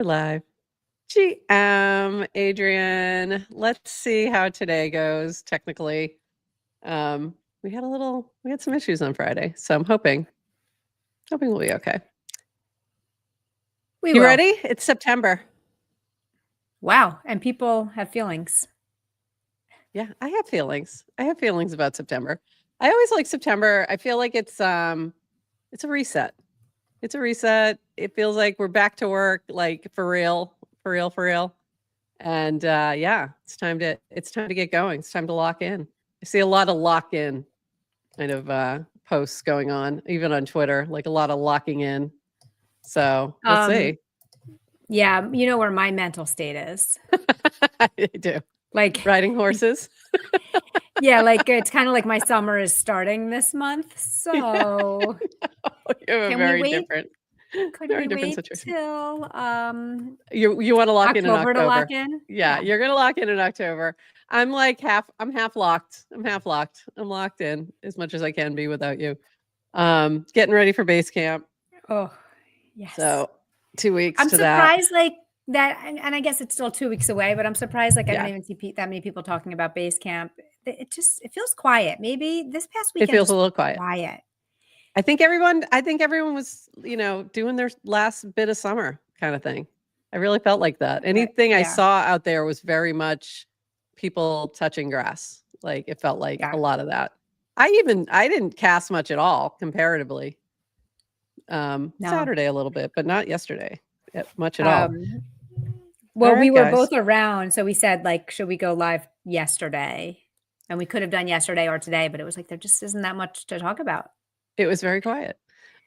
We're live. Adrienne. Let's see how today goes technically. We had some issues on Friday, so I'm hoping we'll be okay. We You will. ready? It's September. Wow. And people have feelings. Yeah, I have feelings. I have feelings about September. I always like September. I feel like it's a reset. It's a reset. It feels like we're back to work, like for real. And yeah, it's time to get going. It's time to lock in. I see a lot of lock in kind of posts going on, even on Twitter, like a lot of locking in. So we'll see. Yeah, you know where my mental state is. I do. Like riding horses. Yeah, like it's kind of like my summer is starting this month. So you have a very different. Could we wait till you want to lock in October? To lock in? Yeah, you're gonna lock in October. I'm like half locked. I'm locked in as much as I can be without you. Getting ready for base camp. Oh, yes. So 2 weeks I'm to that. I'm surprised like that, and I guess it's still 2 weeks away, but I'm surprised like I don't even see that many people talking about base camp. It feels quiet. Maybe this past weekend it feels a little quiet. I think everyone was, doing their last bit of summer kind of thing. I really felt like that. Anything I saw out there was very much people touching grass. Like it felt like a lot of that. I didn't cast much at all comparatively. Saturday a little bit, but not yesterday much at all. Well, we were both around, so we said like, should we go live yesterday? And we could have done yesterday or today, but it was like there just isn't that much to talk about. It was very quiet.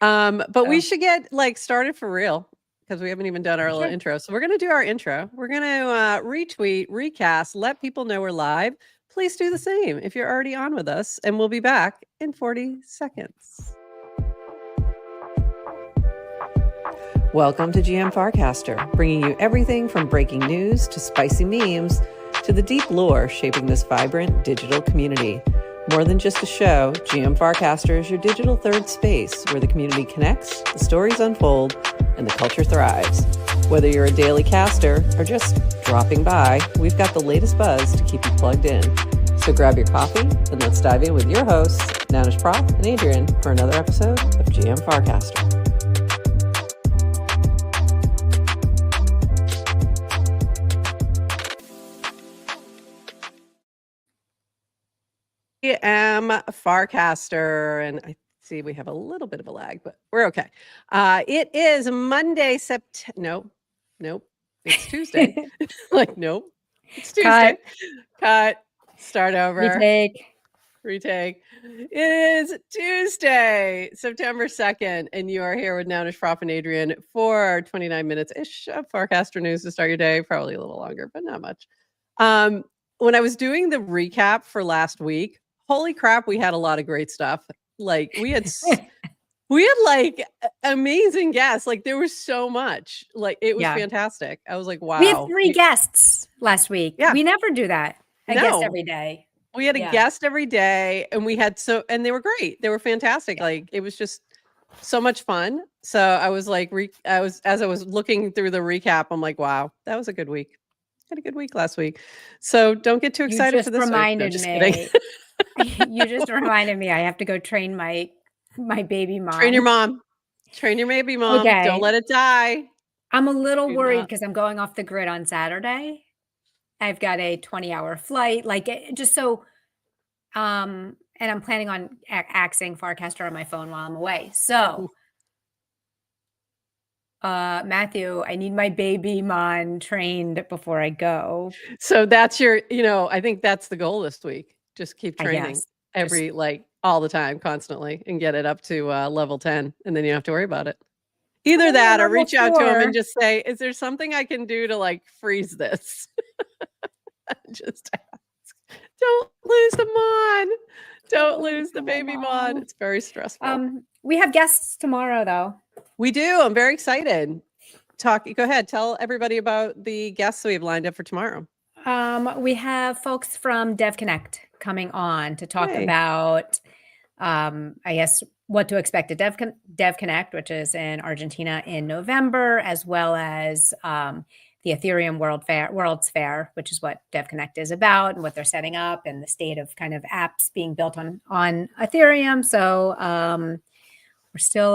But we should get like started for real because we haven't even done our little intro. So we're going to do our intro. We're going to retweet, recast, let people know we're live. Please do the same if you're already on with us, and we'll be back in 40 seconds. Welcome to GM Farcaster, bringing you everything from breaking news to spicy memes to the deep lore shaping this vibrant digital community. More than just a show, GM Farcaster is your digital third space where the community connects, the stories unfold, and the culture thrives. Whether you're a daily caster or just dropping by, we've got the latest buzz to keep you plugged in. So grab your coffee and let's dive in with your hosts, Adrienne and Prof and Adrienne, for another episode of GM Farcaster. I am Farcaster, and I see we have a little bit of a lag, but we're okay. It is Monday, Nope. It's Tuesday. Nope. It's Tuesday. Cut. Start over. Retake. It is Tuesday, September 2nd, and you are here with Nounish, Prof, and Adrienne for 29 minutes-ish of Farcaster news to start your day. Probably a little longer, but not much. When I was doing the recap for last week, holy crap, we had a lot of great stuff. Like we had like amazing guests. Like there was so much. Like it was fantastic. I was like, wow. We had 3 guests last week. Yeah. We never do that. I guess every day. We had a guest every day, and we had and they were great. They were fantastic. Like it was just so much fun. So I was like, as I was looking through the recap, I'm like, wow, that was a good week. Had a good week last week. So don't get too excited for this reminded me. You just reminded me I have to go train my baby mom. Train your mom. Train your baby mom. Okay. Don't let it die. I'm a little worried because I'm going off the grid on Saturday. I've got a 20-hour flight. Like just so and I'm planning on axing Farcaster on my phone while I'm away. So Matthew, I need my baby mon trained before I go. So that's your, I think that's the goal this week. Just keep training all the time, constantly, and get it up to level 10. And then you don't have to worry about it. Either that or reach out to him and just say, is there something I can do to like freeze this? Just ask. Don't lose the mon. Don't lose the baby mon. It's very stressful. We have guests tomorrow, though. We do. I'm very excited. Go ahead. Tell everybody about the guests we have lined up for tomorrow. We have folks from DevConnect coming on to talk about, I guess, what to expect at Dev Connect, which is in Argentina in November, as well as the Ethereum World's Fair, which is what Dev Connect is about and what they're setting up and the state of kind of apps being built on Ethereum. So we're still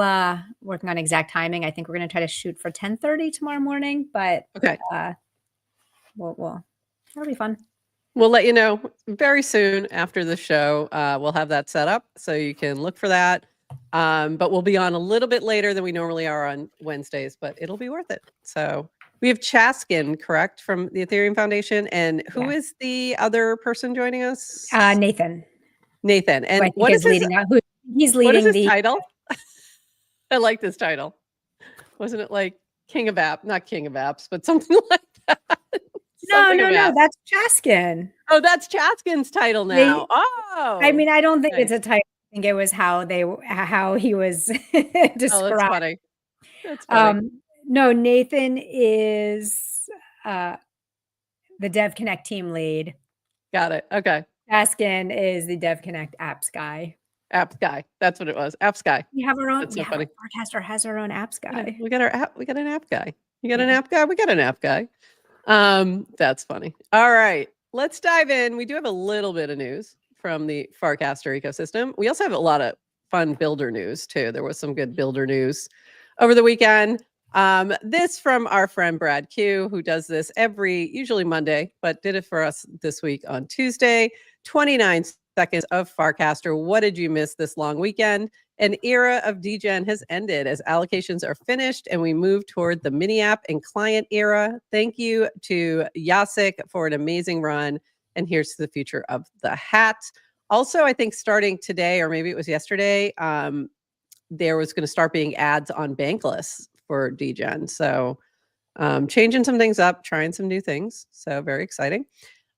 working on exact timing. I think we're going to try to shoot for 10:30 tomorrow morning, but okay. It'll be fun. We'll let you know very soon after the show. We'll have that set up so you can look for that. But we'll be on a little bit later than we normally are on Wednesdays, but it'll be worth it. So we have Chaskin, correct, from the Ethereum Foundation. And who is the other person joining us? Nathan. Nathan. And what is leading? He's leading. What is his title? I like this title. Wasn't it like King of Apps? Not King of Apps, but something like that. No, that's Chaskin. Oh, that's Chaskin's title now. I mean, I don't think it's a title. I think it was how he was described. Oh, that's funny. That's funny. No, Nathan is the Dev Connect team lead. Got it. Okay. Chaskin is the Dev Connect apps guy. Apps guy. That's what it was. Apps guy. We have our own. That's so funny. Farcaster has our own apps guy. Yeah, we got our app. We got an app guy. You got an app guy. We got an app guy. That's funny. All right, let's dive in. We do have a little bit of news from the Farcaster ecosystem. We also have a lot of fun builder news too. There was some good builder news over the weekend. This from our friend Brad Q, who does this usually Monday, but did it for us this week on Tuesday. 29 seconds of Farcaster. What did you miss this long weekend? An era of degen has ended as allocations are finished and we move toward the mini app and client era. Thank you to Jacek for an amazing run. And here's to the future of the hat. Also, I think starting today, or maybe it was yesterday, there was going to start being ads on Bankless for degen. So changing some things up, trying some new things. So very exciting.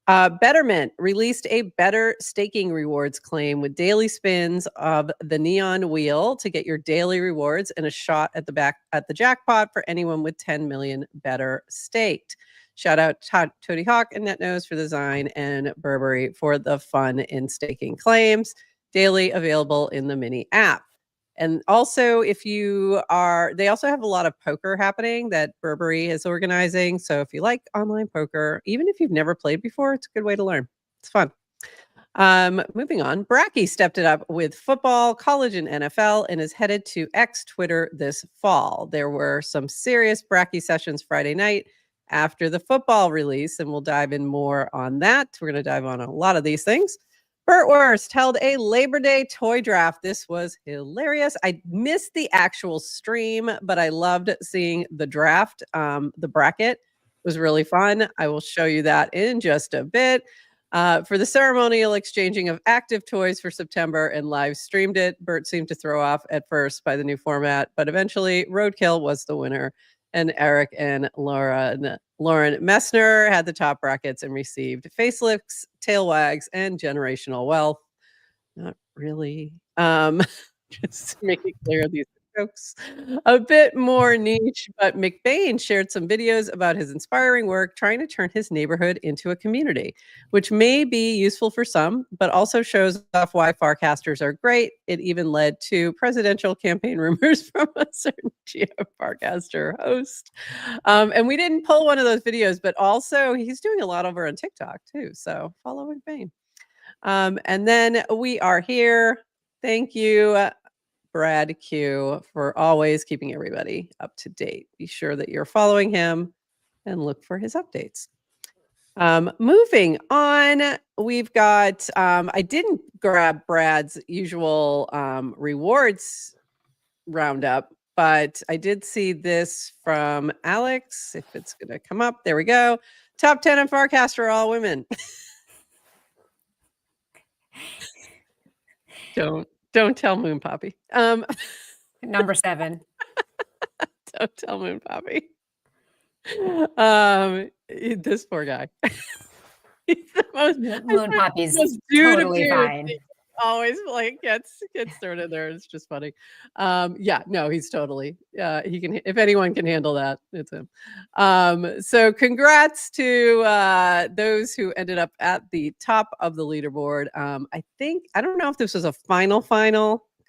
Betterment released a better staking rewards claim with daily spins of the neon wheel to get your daily rewards and a shot at the jackpot for anyone with 10 million better staked. Shout out to Toady Hawk and NetNose for the design and Burberry for the fun in staking claims. Daily available in the mini app. And also, they also have a lot of poker happening that Burberry is organizing. So if you like online poker, even if you've never played before, it's a good way to learn. It's fun. Moving on, Bracky stepped it up with football, college, and NFL, and is headed to X Twitter this fall. There were some serious Bracky sessions Friday night after the football release, and we'll dive in more on that. We're going to dive on a lot of these things. Burtwurst held a Labor Day toy draft. This was hilarious. I missed the actual stream, but I loved seeing the draft. The bracket was really fun. I will show you that in just a bit. For the ceremonial exchanging of active toys for September and live streamed it. Bert seemed to throw off at first by the new format, but eventually Roadkill was the winner. And Eric and Lauren Messner had the top brackets and received facelifts, tail wags, and generational wealth. Not really. Just to make it clear, these jokes a bit more niche, but McBain shared some videos about his inspiring work trying to turn his neighborhood into a community, which may be useful for some, but also shows off why Farcasters are great. It even led to presidential campaign rumors from a certain Farcaster host. And we didn't pull one of those videos, but also he's doing a lot over on TikTok too. So follow McBain. And then we are here. Thank you, Brad Q, for always keeping everybody up to date. Be sure that you're following him and look for his updates. Moving on, we've got, I didn't grab Brad's usual rewards roundup, but I did see this from Alex. If it's going to come up, there we go. Top 10 of Farcaster are all women. Don't tell Moon Poppy. Number 7. Don't tell Moon Poppy. This poor guy. He's the most Moon Poppy's totally fine. Always like gets thrown in there. It's just funny. Yeah, no, he's totally. He can. If anyone can handle that, it's him. So congrats to those who ended up at the top of the leaderboard. I don't know if this was a final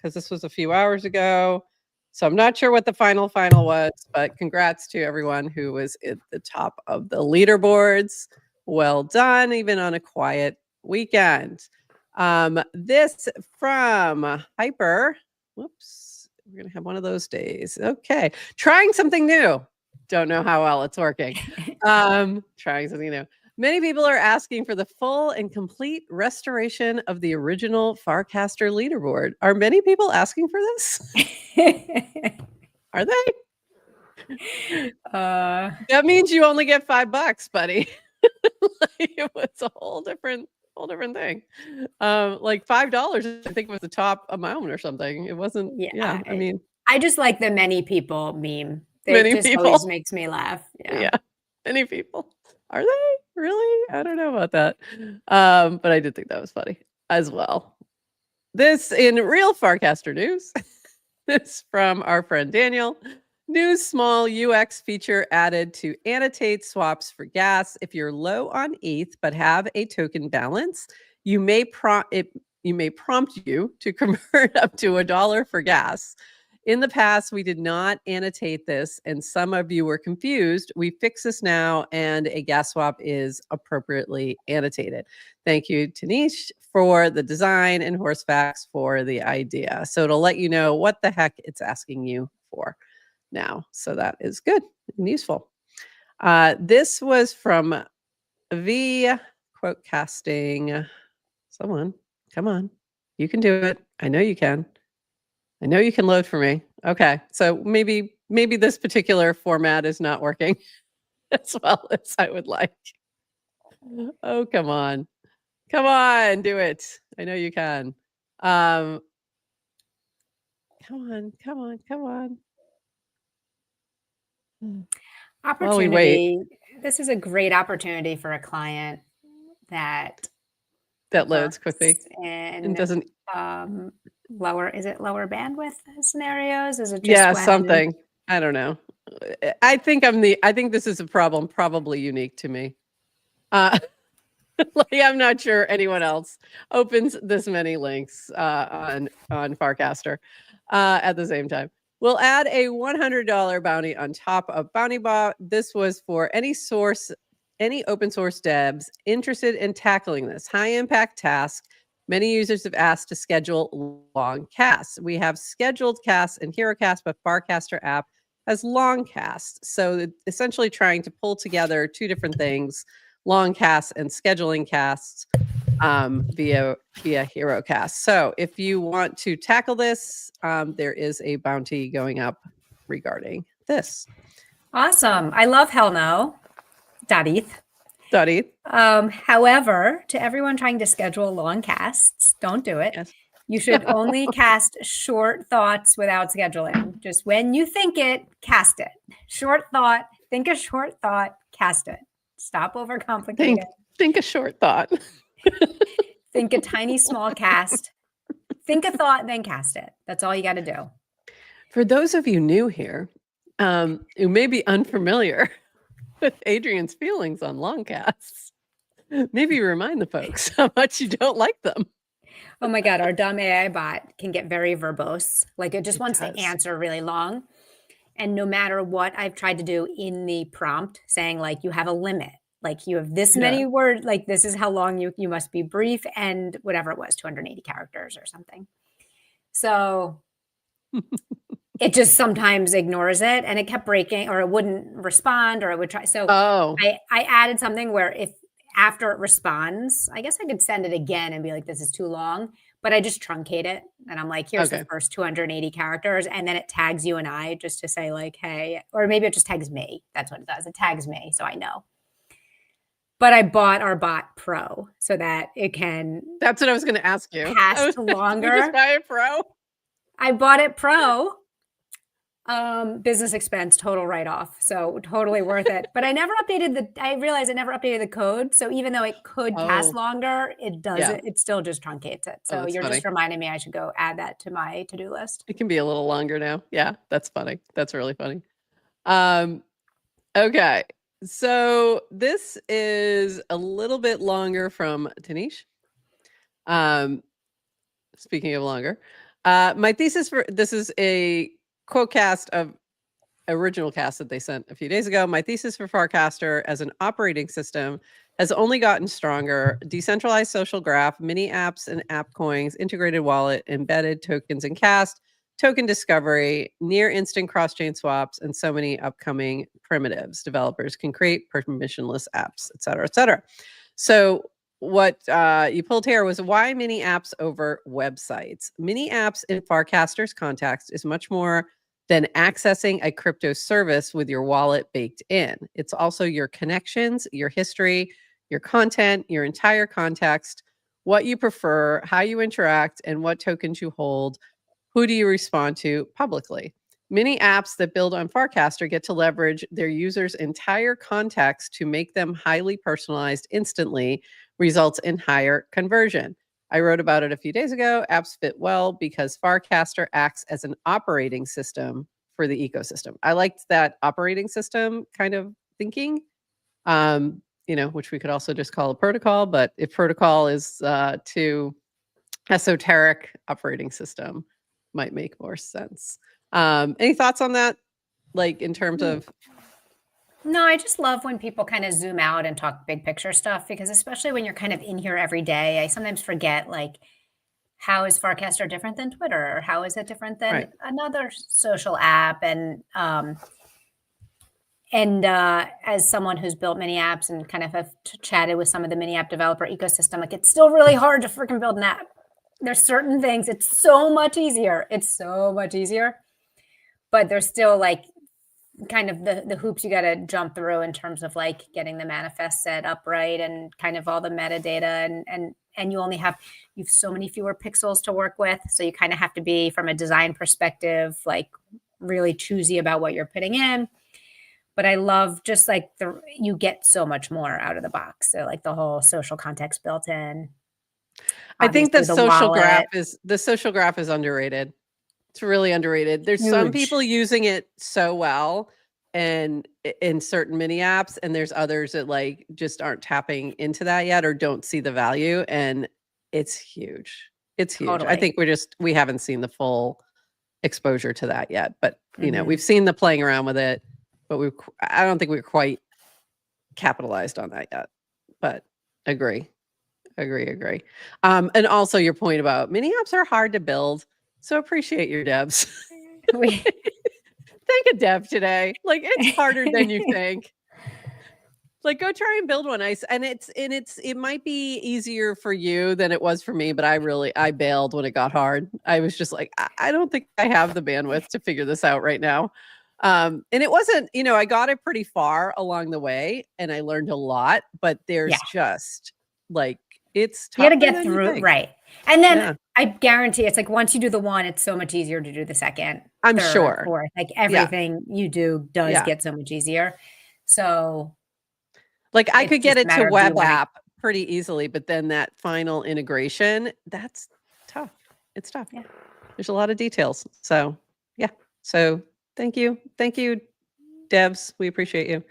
because this was a few hours ago. So I'm not sure what the final was, but congrats to everyone who was at the top of the leaderboards. Well done, even on a quiet weekend. This from Hyper. Whoops, we're going to have one of those days. Okay, trying something new. Don't know how well it's working. Trying something new. Many people are asking for the full and complete restoration of the original Farcaster leaderboard. Are many people asking for this? Are they? That means you only get $5, buddy. Like, it was a whole different thing. Like $5, I think, was the top amount or something. It wasn't. Yeah, I mean, I just like the many people meme. Many It just people. always makes me laugh. Yeah, many people. Are they really? I don't know about that. But I did think that was funny as well. This in real Farcaster news. This from our friend Daniel. New small UX feature added to annotate swaps for gas. If you're low on ETH but have a token balance, you may prompt you to convert up to $1 for gas. In the past, we did not annotate this, and some of you were confused. We fix this now, and a gas swap is appropriately annotated. Thank you, Tanish, for the design, and Horsefacts for the idea. So it'll let you know what the heck it's asking you for now. So that is good and useful. This was from V Quote Casting. Someone, come on. You can do it. I know you can. I know you can load for me. Okay. So maybe this particular format is not working as well as I would like. Oh, come on. Come on, do it. I know you can. Come on. Opportunity. This is a great opportunity for a client that loads quickly and doesn't lower bandwidth scenarios? Is it just something? I don't know. I think this is a problem probably unique to me. Like, I'm not sure anyone else opens this many links on Farcaster at the same time. We'll add a $100 bounty on top of BountyBot. This was for any open source devs interested in tackling this high impact task. Many users have asked to schedule long casts. We have scheduled casts in HeroCast, but Farcaster app has long casts. So essentially trying to pull together two different things, long casts and scheduling casts via HeroCast. So if you want to tackle this, there is a bounty going up regarding this. Awesome. I love hell no. .eth. However, to everyone trying to schedule long casts, don't do it. Yes. You should only cast short thoughts without scheduling. Just when you think it, cast it. Short thought, think a short thought, cast it. Stop overcomplicating it. Think a short thought. Think a tiny small cast. Think a thought, then cast it. That's all you got to do. For those of you new here, who may be unfamiliar with Adrienne's feelings on long casts, maybe remind the folks how much you don't like them. Oh my God, our dumb AI bot can get very verbose. Like it just wants to answer really long. And no matter what I've tried to do in the prompt, saying like, you have a limit, like you have this many words, like this is how long you must be brief, and whatever it was, 280 characters or something. So it just sometimes ignores it, and it kept breaking, or it wouldn't respond, or it would try. So I added something where if after it responds, I guess I could send it again and be like, this is too long, but I just truncate it. And I'm like, here's the first 280 characters. And then it tags you and I just to say like, hey, or maybe it just tags me. That's what it does. It tags me. So I know. But I bought our bot Pro so that it can. That's what I was going to ask you. Cast longer. You just buy it Pro? I bought it Pro. Business expense, total write-off. So totally worth it. But I realized I never updated the code. So even though it could cast longer, it doesn't, it still just truncates it. So you're just reminding me I should go add that to my to-do list. It can be a little longer now. Yeah, that's funny. That's really funny. Okay. So this is a little bit longer from Tanish. Speaking of longer. My thesis for this is a quote cast of original cast that they sent a few days ago. My thesis for Farcaster as an operating system has only gotten stronger. Decentralized social graph, mini apps and app coins, integrated wallet, embedded tokens and cast, token discovery, near instant cross-chain swaps, and so many upcoming primitives. Developers can create permissionless apps, et cetera, et cetera. So what you pulled here was why mini apps over websites. Mini apps in Farcaster's context is much more than accessing a crypto service with your wallet baked in. It's also your connections, your history, your content, your entire context, what you prefer, how you interact, and what tokens you hold. Who do you respond to publicly? Many apps that build on Farcaster get to leverage their users' entire context to make them highly personalized instantly, results in higher conversion. I wrote about it a few days ago. Apps fit well because Farcaster acts as an operating system for the ecosystem. I liked that operating system kind of thinking, which we could also just call a protocol. But if protocol is too esoteric, operating system might make more sense. Any thoughts on that? Like in terms of No, I just love when people kind of zoom out and talk big picture stuff, because especially when you're kind of in here every day, I sometimes forget, like, how is Farcaster different than Twitter? Or how is it different than another social app? And as someone who's built mini apps and kind of have chatted with some of the mini app developer ecosystem, like, it's still really hard to freaking build an app. There's certain things, it's so much easier. It's so much easier. But there's still like kind of the hoops you got to jump through in terms of like getting the manifest set up right and kind of all the metadata, and you have so many fewer pixels to work with. So you kind of have to be, from a design perspective, like really choosy about what you're putting in. But I love just like you get so much more out of the box. So like the whole social context built in. I think the social wallet. graph is underrated. It's really underrated. There's some people using it so well and in certain mini apps, and there's others that like just aren't tapping into that yet or don't see the value. And it's huge. It's huge. Totally. I think we haven't seen the full exposure to that yet, but we've seen the playing around with it, but I don't think we're quite capitalized on that yet, but agree. And also your point about mini apps are hard to build. So appreciate your devs. Thank a dev today. Like, it's harder than you think. Like, go try and build one. It might be easier for you than it was for me, but I bailed when it got hard. I was just like, I don't think I have the bandwidth to figure this out right now. And it wasn't, I got it pretty far along the way and I learned a lot, but there's just like, it's tough. You got to get through, right? And then I guarantee it's like once you do the one, it's so much easier to do the second. I'm third, sure. fourth. Like everything you do does get so much easier. So, like, I could get it to web app pretty easily, but then that final integration, that's tough. It's tough. Yeah. There's a lot of details. So yeah. So thank you, devs. We appreciate you.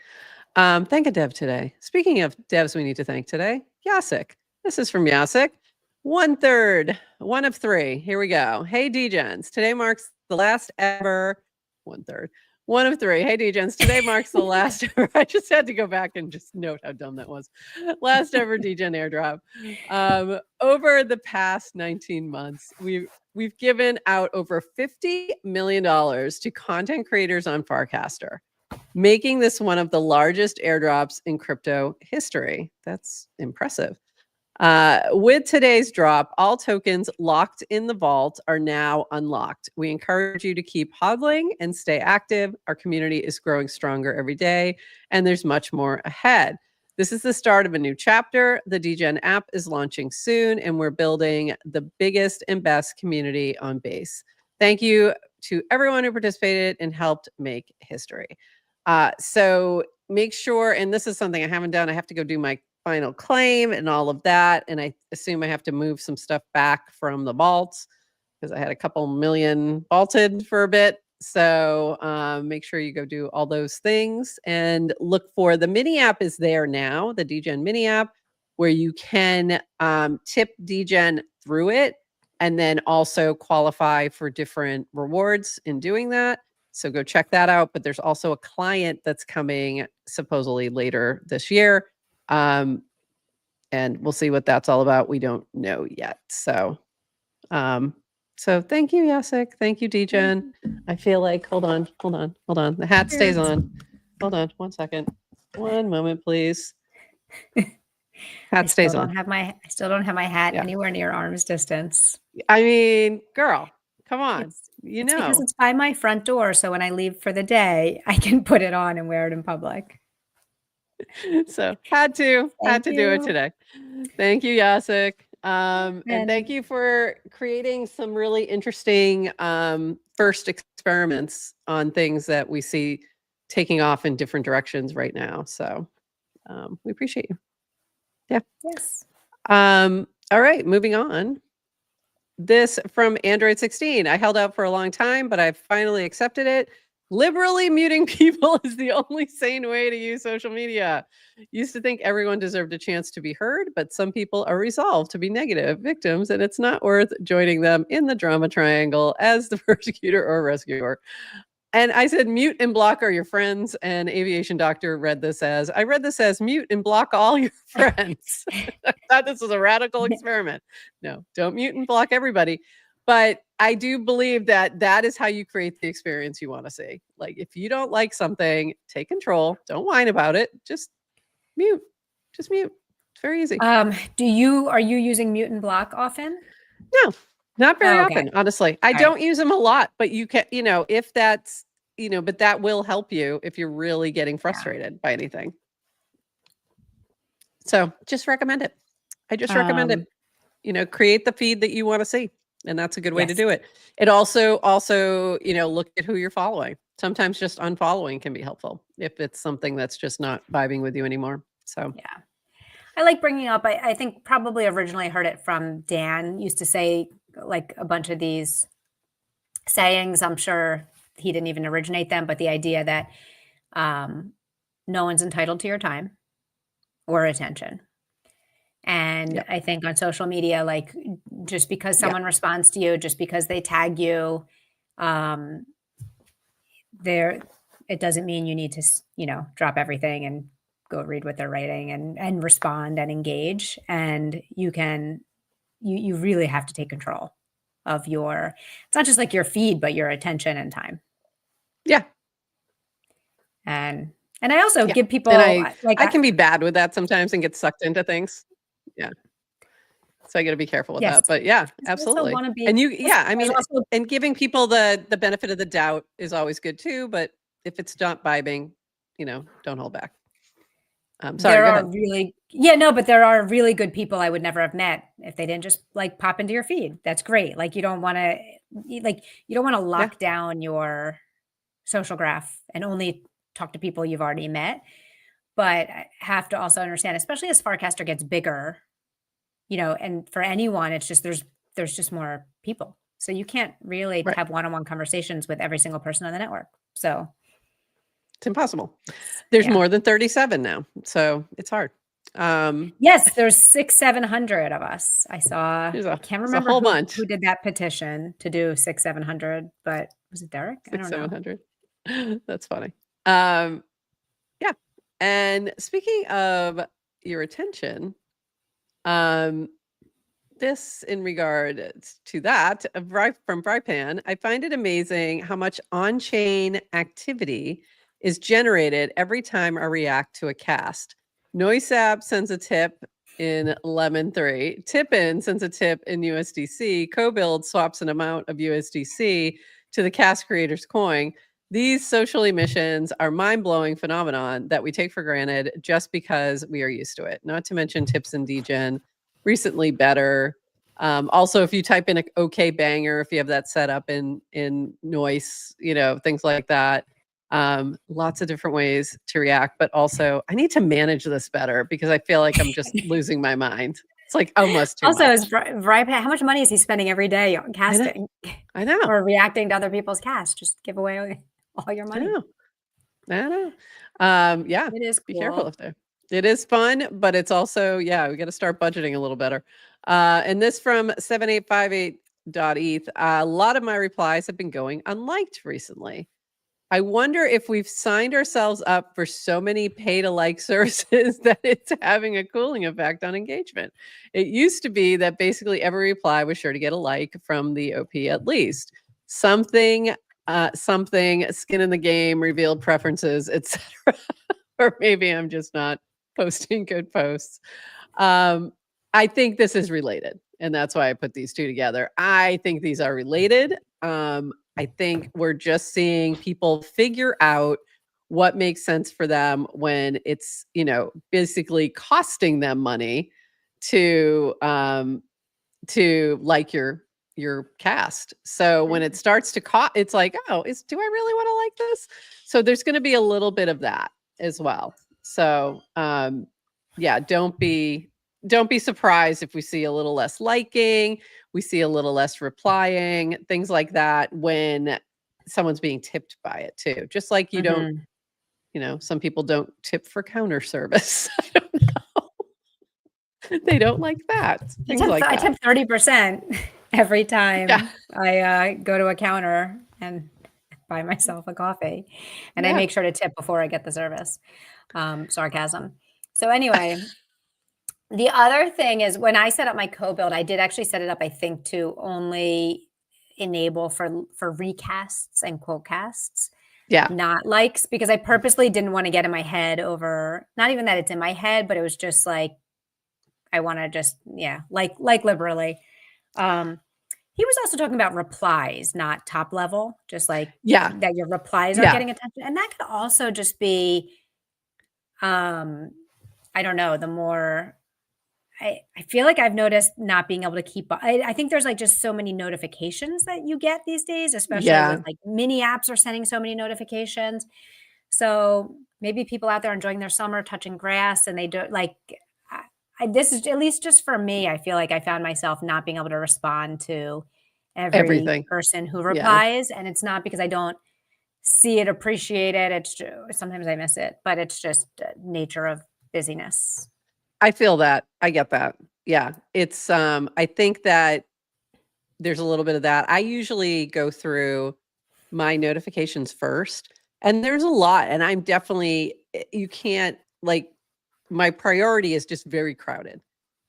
Thank a dev today. Speaking of devs, we need to thank today, Yasik. This is from Yasik. 1/3, one of three. Here we go. Hey, DGens. Today marks the last ever 1/3. One of three. Hey, DGens. Today marks the last ever. I just had to go back and just note how dumb that was. Last ever DGen airdrop. Over the past 19 months, we've given out over $50 million to content creators on Farcaster, making this one of the largest airdrops in crypto history. That's impressive. With today's drop, all tokens locked in the vault are now unlocked. We encourage you to keep hodling and stay active. Our community is growing stronger every day, and there's much more ahead. This is the start of a new chapter. The DGen app is launching soon, and we're building the biggest and best community on Base. Thank you to everyone who participated and helped make history. So make sure, and this is something I haven't done, I have to go do my final claim and all of that. And I assume I have to move some stuff back from the vaults because I had a couple million vaulted for a bit. So make sure you go do all those things and look for the mini app is there now, the DGen mini app, where you can tip DGen through it and then also qualify for different rewards in doing that. So go check that out. But there's also a client that's coming supposedly later this year. And we'll see what that's all about. We don't know yet. So thank you, Jacek. Thank you, Degen. I feel like, hold on. The hat stays on. Hold on 1 second. 1 moment, please. Hat stays on. I still don't have my hat anywhere near arm's distance. I mean, girl, come on. It's because it's by my front door. So when I leave for the day, I can put it on and wear it in public. So had to do it today. Thank you, Jacek. And thank you for creating some really interesting first experiments on things that we see taking off in different directions right now. So we appreciate you. Yeah. Yes. All right, moving on. This from Android 16. I held out for a long time, but I've finally accepted it. Liberally muting people is the only sane way to use social media. Used to think everyone deserved a chance to be heard, but some people are resolved to be negative victims, and it's not worth joining them in the drama triangle as the persecutor or rescuer. And I said, mute and block are your friends. And Aviation Doctor read this as mute and block all your friends. I thought this was a radical experiment. No, don't mute and block everybody. But I do believe that that is how you create the experience you want to see. Like, if you don't like something, take control. Don't whine about it. Just mute. Just mute. It's very easy. Are you using mute and block often? No. Not very often, honestly. I don't use them a lot, but you can, if that's, but that will help you if you're really getting frustrated by anything. So just recommend it. I just recommend it. Create the feed that you want to see. And that's a good way to do it. It also, look at who you're following. Sometimes just unfollowing can be helpful if it's something that's just not vibing with you anymore. So yeah. I like bringing up, I think probably originally heard it from Dan, used to say like a bunch of these sayings. I'm sure he didn't even originate them, but the idea that no one's entitled to your time or attention. And I think on social media, like just because someone responds to you, just because they tag you, it doesn't mean you need to, drop everything and go read what they're writing and respond and engage. And you really have to take control of it's not just like your feed, but your attention and time. Yeah. And I also give people, and I can be bad with that sometimes and get sucked into things. Yeah. So I got to be careful with that, but yeah, absolutely. And giving people the benefit of the doubt is always good too. But if it's not vibing, don't hold back. Sorry, but there are really good people I would never have met if they didn't just like pop into your feed. That's great. Like you don't want to lock down your social graph and only talk to people you've already met, but have to also understand, especially as Farcaster gets bigger, and for anyone, it's just, there's just more people. So you can't really have one-on-one conversations with every single person on the network. So it's impossible. There's more than 37 now. So it's hard. Yes, there's 600-700 of us. I saw, I can't remember a whole bunch who did that petition to do 600-700, but was it Derek? I don't know. 700. That's funny. Yeah. And speaking of your attention, this in regard to that from Frypan, I find it amazing how much on-chain activity is generated every time I react to a cast. NoiseApp sends a tip in Lemon 3. Tippin sends a tip in USDC. CoBuild swaps an amount of USDC to the cast creator's coin. These social emissions are mind-blowing phenomenon that we take for granted just because we are used to it. Not to mention tips and degen, recently better. Also, if you type in a OK banger, if you have that set up in Noise, things like that. Lots of different ways to react, but also I need to manage this better because I feel like I'm just losing my mind. It's like almost too much. Is how much money is he spending every day on casting? I know. Or reacting to other people's casts. Just give away all your money. I know. Yeah. It is cool. Be careful if there. It is fun, but it's also, we got to start budgeting a little better. And this from 7858 ep284.eth. A lot of my replies have been going unliked recently. I wonder if we've signed ourselves up for so many pay-to-like services that it's having a cooling effect on engagement. It used to be that basically every reply was sure to get a like from the OP at least. Something, skin in the game, revealed preferences, etc. Or maybe I'm just not posting good posts. I think this is related, and that's why I put these two together. I think these are related. I think we're just seeing people figure out what makes sense for them when it's, basically costing them money to like your cast. So when it starts to cost, it's like, oh, do I really want to like this? So there's going to be a little bit of that as well. So yeah, don't be surprised if we see a little less liking, we see a little less replying, things like that when someone's being tipped by it too. Just like you don't, some people don't tip for counter service. I don't know. They don't like that. Things like that. I tip 30% every time I go to a counter and buy myself a coffee, and I make sure to tip before I get the service. Sarcasm. So anyway, the other thing is when I set up my co-build, I did actually set it up, I think, to only enable for recasts and quote casts. Yeah. Not likes, because I purposely didn't want to get in my head over, not even that it's in my head, but it was just like, I want to just, like liberally. He was also talking about replies, not top level, just like that your replies are getting attention. And that could also just be, I don't know, the more, I feel like I've noticed not being able to keep, I think there's like just so many notifications that you get these days, especially with like mini apps are sending so many notifications. So maybe people out there enjoying their summer, touching grass, and they don't like, this is at least just for me. I feel like I found myself not being able to respond to every person who replies. And it's not because I don't see it, appreciate it. It's just, sometimes I miss it, but it's just nature of busyness. I feel that. I get that. Yeah. It's, I think that there's a little bit of that. I usually go through my notifications first, and there's a lot, and I'm definitely, you can't, like, my priority is just very crowded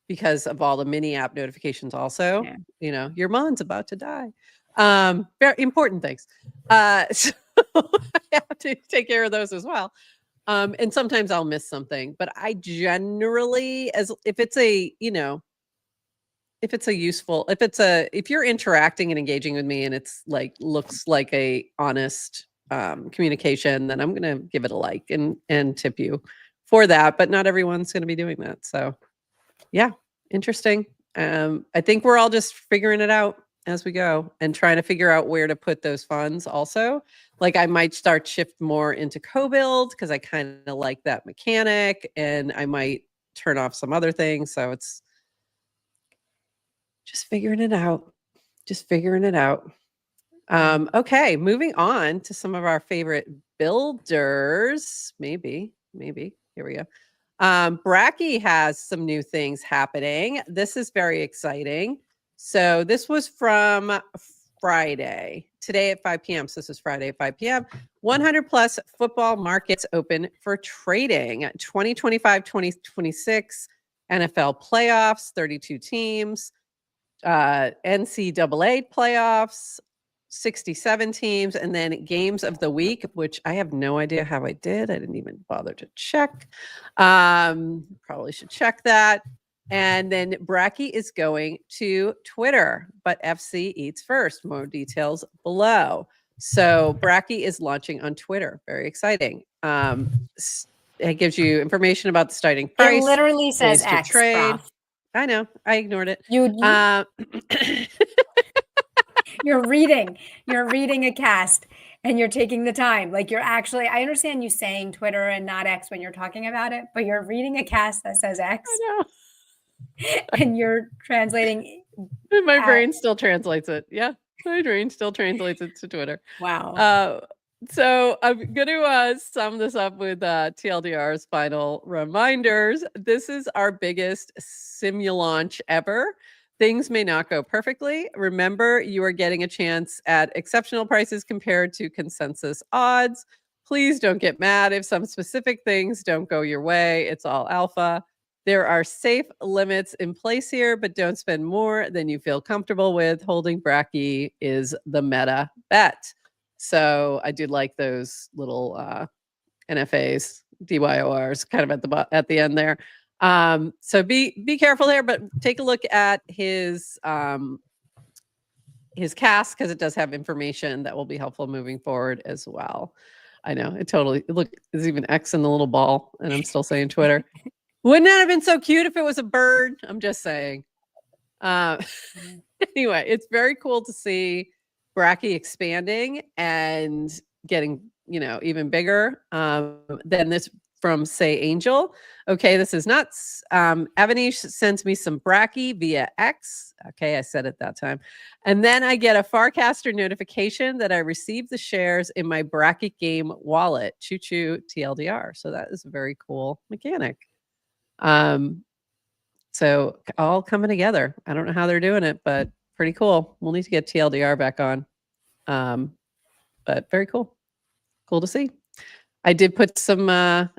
because of all the mini app notifications also. Your mom's about to die. Very important things. So I have to take care of those as well. And sometimes I'll miss something, but I generally, if you're interacting and engaging with me and it's like, looks like a honest communication, then I'm going to give it a like and tip you for that, but not everyone's going to be doing that. So yeah, interesting. I think we're all just figuring it out as we go and trying to figure out where to put those funds also. Like I might start shift more into co-build because I kind of like that mechanic, and I might turn off some other things. So it's just figuring it out. Okay, moving on to some of our favorite builders. Maybe. Here we go. Bracky has some new things happening. This is very exciting. So this was from Friday, today at 5 p.m. So this is Friday at 5 p.m. 100 plus football markets open for trading. 2025-2026 NFL playoffs, 32 teams, NCAA playoffs, 67 teams, and then games of the week, which I have no idea how I did. I didn't even bother to check. Probably should check that. And then Bracky is going to Twitter, but FC eats first. More details below. So Bracky is launching on Twitter. Very exciting. It gives you information about the starting price. It literally says X, trade. Prof. I know. I ignored it. You're reading a cast and you're taking the time. Like you're actually, I understand you saying Twitter and not X when you're talking about it, but you're reading a cast that says X. I know. And you're translating. My brain still translates it. Yeah. My brain still translates it to Twitter. Wow. So I'm going to sum this up with TLDR's final reminders. This is our biggest simulaunch ever. things may not go perfectly. Remember, you are getting a chance at exceptional prices compared to consensus odds. Please don't get mad if some specific things don't go your way. It's all alpha. There are safe limits in place here, but don't spend more than you feel comfortable with. Holding Bracky is the meta bet. So I did like those little NFAs, DYORs, kind of at the end there. So be careful there, but take a look at his cast, because it does have information that will be helpful moving forward as well. I know there's even X in the little ball, and I'm still saying Twitter. Wouldn't that have been so cute if it was a bird? I'm just saying. Anyway, it's very cool to see Bracky expanding and getting, even bigger than this from Say Angel. Okay, this is nuts. Avanish sends me some Bracky via X. Okay, I said it that time. And then I get a Farcaster notification that I received the shares in my Bracky game wallet. Choo choo TLDR. So that is a very cool mechanic. So all coming together. I don't know how they're doing it, but pretty cool. We'll need to get TLDR back on. But very cool. Cool to see. I did put some, add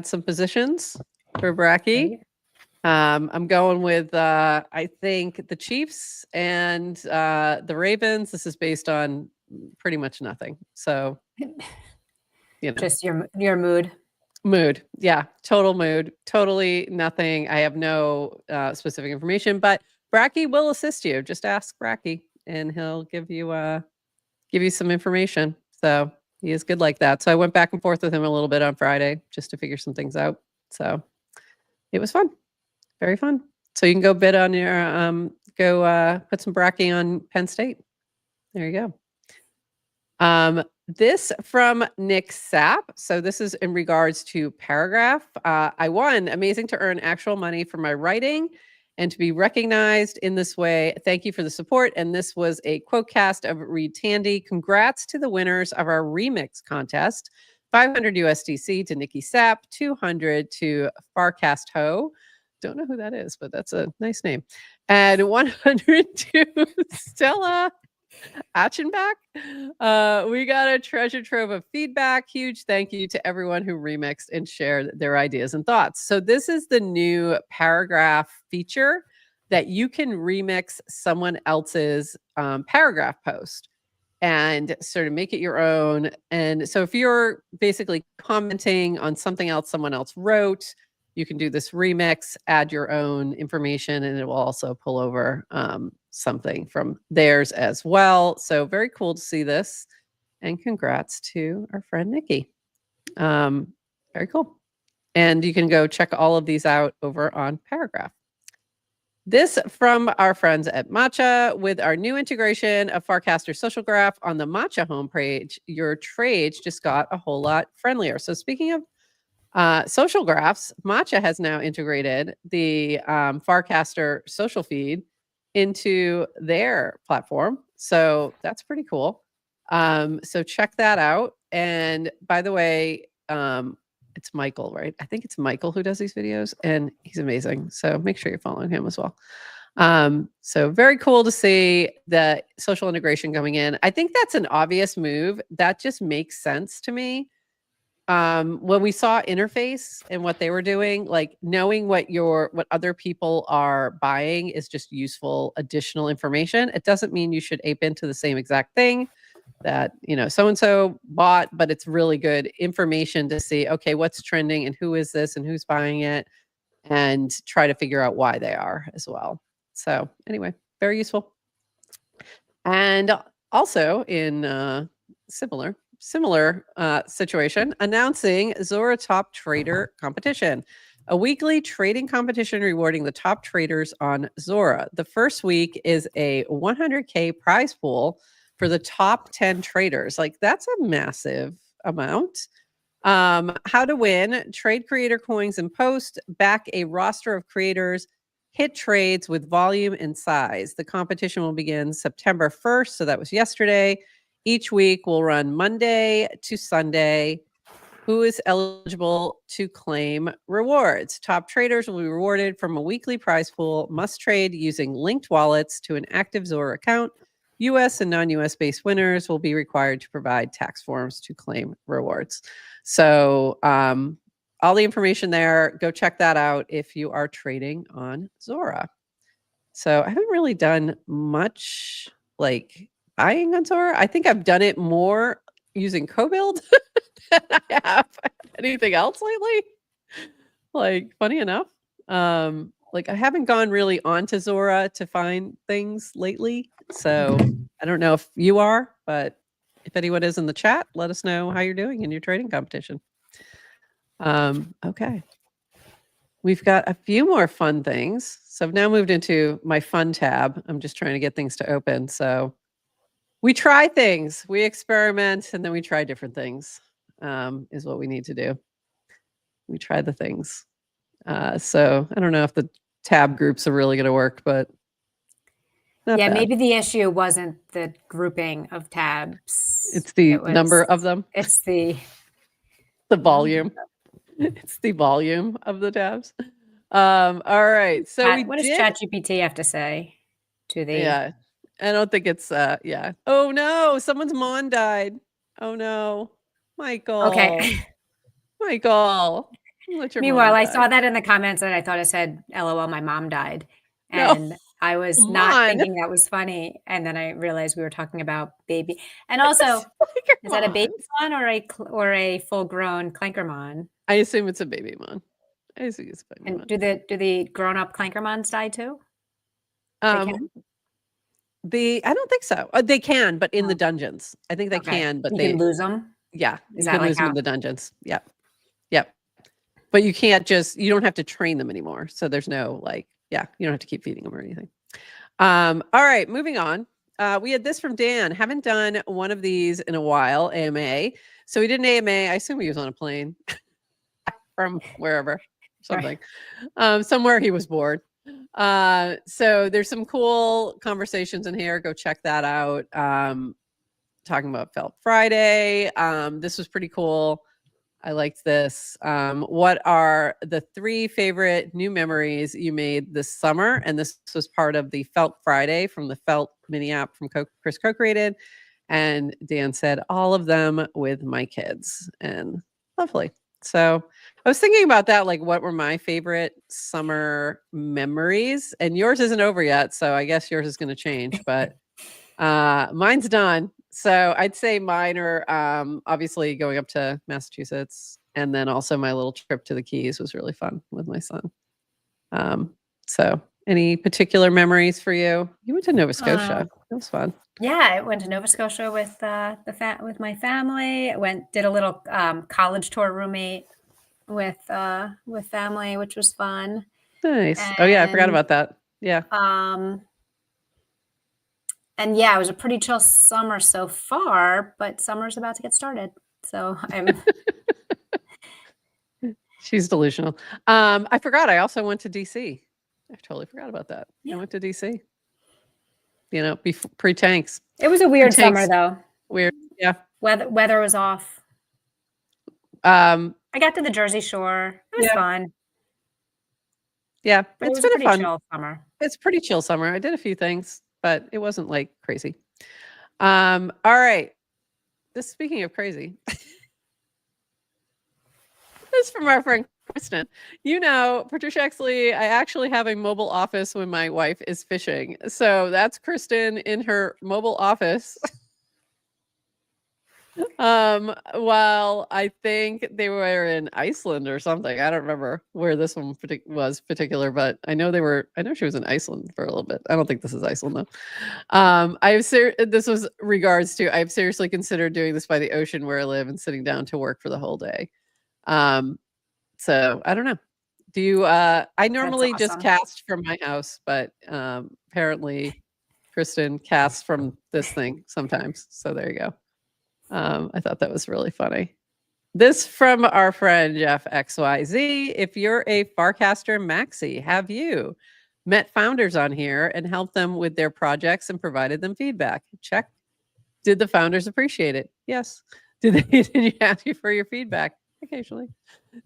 some positions for Bracky. I'm going with, I think the Chiefs and the Ravens. This is based on pretty much nothing. So, just your mood. Mood. Yeah. Total mood. Totally nothing. I have no specific information, but Bracky will assist you. Just ask Bracky and he'll give you some information. So he is good like that. So I went back and forth with him a little bit on Friday just to figure some things out. So it was fun. Very fun. So you can go bid on your, put some Bracky on Penn State. There you go. This from Nick Sapp. So this is in regards to Paragraph. I won. Amazing to earn actual money for my writing and to be recognized in this way. Thank you for the support. And this was a quote cast of Reed Tandy. Congrats to the winners of our remix contest. 500 USDC to Nikki Sapp, 200 to Farcast Ho. Don't know who that is, but that's a nice name. And 100 to Stella Achenbach. We got a treasure trove of feedback. Huge thank you to everyone who remixed and shared their ideas and thoughts. So this is the new Paragraph feature that you can remix someone else's paragraph post and sort of make it your own. And so if you're basically commenting on something else someone else wrote, you can do this remix, add your own information, and it will also pull over something from theirs as well. So very cool to see this. And congrats to our friend Nikki. Very cool. And you can go check all of these out over on Paragraph. This from our friends at Matcha. With our new integration of Farcaster Social Graph on the Matcha homepage, your trades just got a whole lot friendlier. So speaking of social graphs, Matcha has now integrated the Farcaster social feed into their platform. So that's pretty cool. So check that out. And by the way, it's Michael, right? I think it's Michael who does these videos, and he's amazing. So make sure you're following him as well. So very cool to see the social integration coming in. I think that's an obvious move. That just makes sense to me. When we saw interface and what they were doing, like knowing what other people are buying is just useful additional information. It doesn't mean you should ape into the same exact thing that, so-and-so bought, but it's really good information to see, okay, what's trending and who is this and who's buying it, and try to figure out why they are as well. So anyway, very useful. And also in similar situation, announcing Zora Top Trader competition, a weekly trading competition rewarding the top traders on Zora. The first week is a 100K prize pool for the top 10 traders. Like, that's a massive amount. How to win: trade creator coins and post, back a roster of creators, hit trades with volume and size. The competition will begin September 1st. So that was yesterday. Each week will run Monday to Sunday. Who is eligible to claim rewards? Top traders will be rewarded from a weekly prize pool, must trade using linked wallets to an active Zora account. US and non-US based winners will be required to provide tax forms to claim rewards. So all the information there, go check that out if you are trading on Zora. So I haven't really done much like buying on Zora. I think I've done it more using CoBuild than I have anything else lately. Like, funny enough. Like I haven't gone really onto Zora to find things lately. So I don't know if you are, but if anyone is in the chat, let us know how you're doing in your trading competition. Okay. We've got a few more fun things. So I've now moved into my fun tab. I'm just trying to get things to open. So we try things, we experiment, and then we try different things, is what we need to do. We try the things. So I don't know if the tab groups are really going to work, but yeah, bad. maybe the issue wasn't the grouping of tabs. It's the number of them. It's the volume. It's the volume of the tabs. All right. So what does ChatGPT have to say to the? Yeah, I don't think it's yeah. Oh no, someone's mom died. Oh no, Michael. Okay. Michael. Meanwhile, I saw that in the comments and I thought it said, LOL, my mom died. And no. I was not thinking that was funny. And then I realized we were talking about baby. And also, is that a baby mon or a full grown clankermon? I assume it's a baby mon. I assume it's a baby mon. And do the grown up clankermons die too? I don't think so. They can, but in the dungeons. I think they can, but you can lose them. Yeah, you can lose them in the dungeons. Yep. But you can't you don't have to train them anymore. So there's no you don't have to keep feeding them or anything. All right, moving on. We had this from Dan. Haven't done one of these in a while, AMA. So we did an AMA. I assume he was on a plane from wherever, something. Somewhere he was bored. So there's some cool conversations in here. Go check that out. Talking about Felt Friday. This was pretty cool. I liked this. What are the 3 favorite new memories you made this summer? And this was part of the Felt Friday from the Felt mini app from Chris co-created. And Dan said, all of them with my kids. And lovely. So I was thinking about that, like what were my favorite summer memories? And yours isn't over yet, so I guess yours is going to change, but mine's done. So I'd say mine are obviously going up to Massachusetts, and then also my little trip to the Keys was really fun with my son. So any particular memories for you? You went to Nova Scotia. That was fun. Yeah, I went to Nova Scotia with with my family. I did a little college tour roommate with family, which was fun. Nice. Oh yeah, I forgot about that. Yeah. And yeah, it was a pretty chill summer so far, but summer's about to get started. So I'm She's delusional. I forgot. I also went to DC. I totally forgot about that. Yeah. I went to DC. You know, pre-tanks. It was a weird summer though. Weird. Yeah. Weather was off. I got to the Jersey Shore. It was fun. Yeah. But it's been a pretty chill summer. It's pretty chill summer. I did a few things, but it wasn't like crazy. All right. Speaking of crazy. This is from our friend Kristen. You know, Patricia Exley, I actually have a mobile office when my wife is fishing. So that's Kristen in her mobile office. Well, I think they were in Iceland or something. I don't remember where this one was particular, but I know she was in Iceland for a little bit. I don't think this is Iceland though. This was regards to, I've seriously considered doing this by the ocean where I live and sitting down to work for the whole day. So I don't know. Do you, I normally just cast from my house, but, apparently Kristen casts from this thing sometimes. So there you go. I thought that was really funny. This from our friend Jeff XYZ. If you're a Farcaster Maxi, have you met founders on here and helped them with their projects and provided them feedback? Check. Did the founders appreciate it? Yes. Did you ask you for your feedback? occasionally.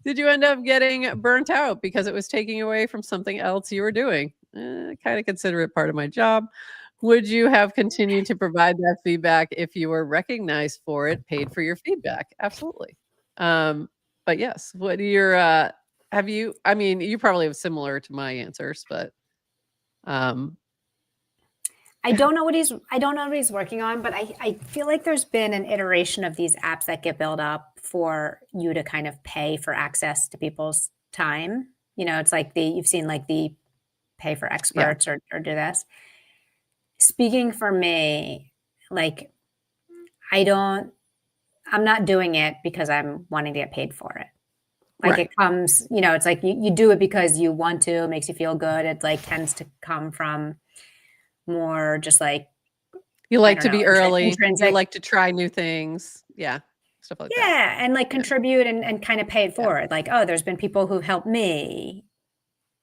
Did you end up getting burnt out because it was taking away from something else you were doing? Kind of consider it part of my job. Would you have continued to provide that feedback if you were recognized for it, paid for your feedback? Absolutely. But yes, what are your, have you, I mean, you probably have similar to my answers, but, I don't know what he's working on, but I feel like there's been an iteration of these apps that get built up for you to kind of pay for access to people's time. You know, it's like you've seen like the pay for experts or do this. Speaking for me, like I'm not doing it because I'm wanting to get paid for it. Like right. it comes, you know, it's like you do it because you want to, it makes you feel good. It like tends to come from more just like, You I like don't to know, be early. You intrinsic. like to try new things. Yeah. Stuff like that. Yeah. And like contribute and kind of pay it forward. Like, oh, there's been people who've helped me.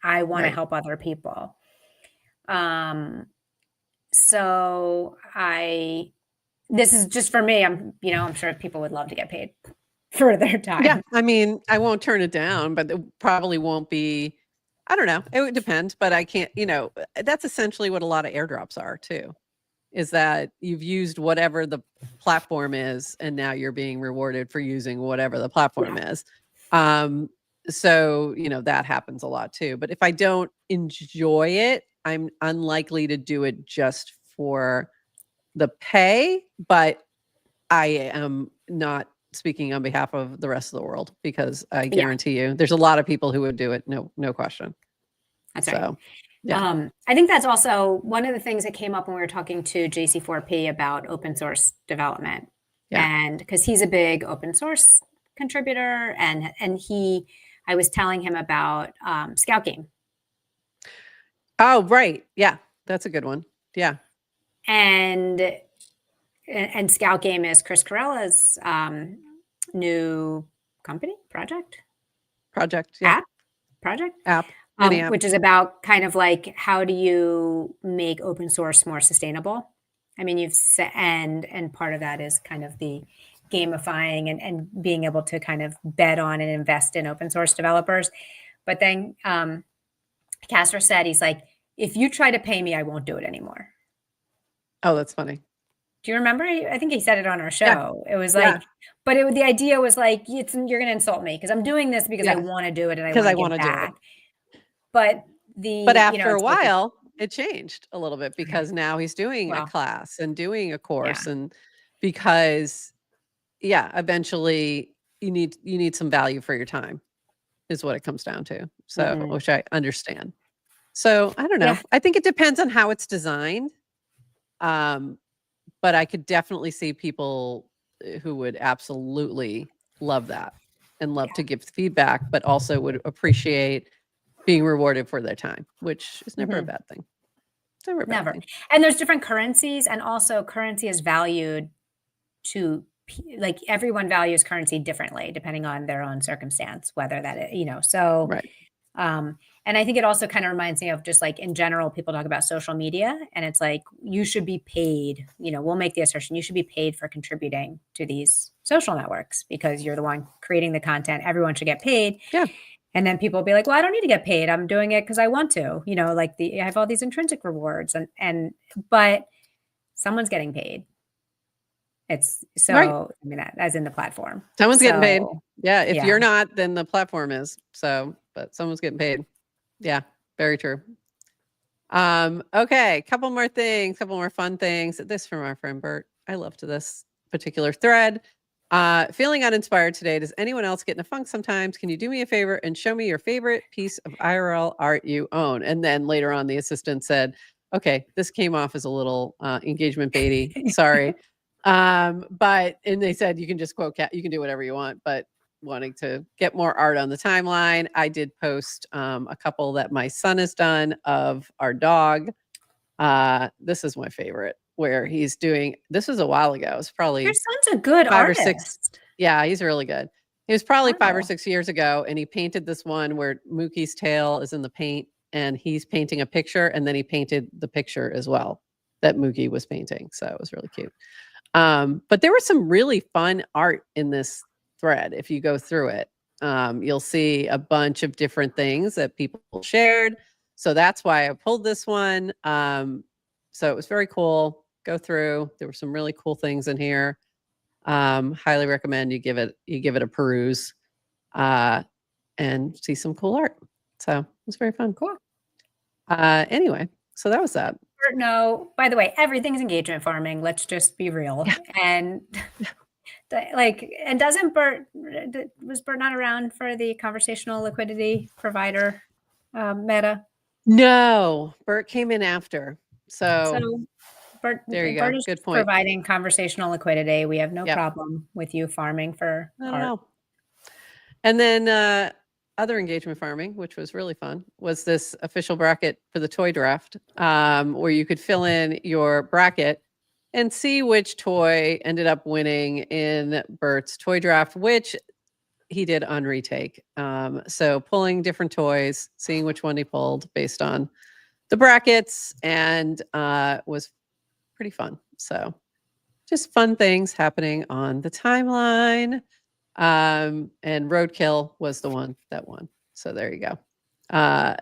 I want to Right. help other people. So this is just for me. I'm sure people would love to get paid for their time. Yeah. I mean, I won't turn it down, but it probably won't be, I don't know. It would depend, but I can't, that's essentially what a lot of airdrops are too, is that you've used whatever the platform is, and now you're being rewarded for using whatever the platform is. So, that happens a lot too. But if I don't enjoy it, I'm unlikely to do it just for the pay, but I am not speaking on behalf of the rest of the world, because I guarantee you there's a lot of people who would do it. No question. That's right. Yeah. I think that's also one of the things that came up when we were talking to JC4P about open source development. Yeah. And because he's a big open source contributor, and I was telling him about Scout Game. Oh, right. Yeah. That's a good one. Yeah. And Scout Game is Chris Carella's new company project. Yeah. App. Which is about kind of like, how do you make open source more sustainable? I mean, and part of that is kind of the gamifying and being able to kind of bet on and invest in open source developers. But then Castor said, he's like, if you try to pay me, I won't do it anymore. Oh, that's funny. Do you remember? I think he said it on our show. Yeah. It was like, but the idea was like, you're going to insult me because I'm doing this because I want to do it and I want to give back. But after a while, it changed a little bit, because now he's doing a class and doing a course, and because eventually you need some value for your time, is what it comes down to. So, which I understand. So I don't know. Yeah. I think it depends on how it's designed. But I could definitely see people who would absolutely love that and love to give feedback, but also would appreciate being rewarded for their time, which is never a bad thing. It's never a bad thing. And there's different currencies, and also currency is valued to, like, everyone values currency differently depending on their own circumstance, whether that is, so. Right. And I think it also kind of reminds me of just like, in general, people talk about social media, and it's like, you should be paid, we'll make the assertion, you should be paid for contributing to these social networks because you're the one creating the content. Everyone should get paid. Yeah. And then people will be like, well, I don't need to get paid. I'm doing it because I want to, like I have all these intrinsic rewards but someone's getting paid. It's so, right. I mean, that as in the platform. Someone's getting paid. Yeah. If you're not, then the platform is. So, but someone's getting paid. Yeah. Very true. Okay. Couple more fun things. This from our friend Bert. I loved this particular thread. Feeling uninspired today. Does anyone else get in a funk sometimes? Can you do me a favor and show me your favorite piece of IRL art you own? And then later on, the assistant said, okay, this came off as a little engagement baity. Sorry. And they said, you can just quote cat, you can do whatever you want, but wanting to get more art on the timeline, I did post a couple that my son has done of our dog. This is my favorite, where he's doing, this was a while ago. It was probably your son's a good 5 artist. or 6. Yeah, he's really good. It was probably 5 or 6 years ago, and he painted this one where Mookie's tail is in the paint, and he's painting a picture, and then he painted the picture as well that Mookie was painting. So it was really cute. But there was some really fun art in this thread. If you go through it, you'll see a bunch of different things that people shared. So that's why I pulled this one. So it was very cool. Go through. There were some really cool things in here. Highly recommend you give it a peruse and see some cool art. So it was very fun. Cool. Anyway, so that was that. No, by the way, everything's engagement farming. Let's just be real. Yeah. And and doesn't was Bert not around for the conversational liquidity provider meta? No, Bert came in after. So Bert, there you Bert go. is Good point. providing conversational liquidity. We have no problem with you farming for art. And then other engagement farming, which was really fun, was this official bracket for the toy draft, where you could fill in your bracket and see which toy ended up winning in Bert's toy draft, which he did on retake. So pulling different toys, seeing which one he pulled based on the brackets, and was pretty fun. So just fun things happening on the timeline. And Roadkill was the one that won. So there you go. And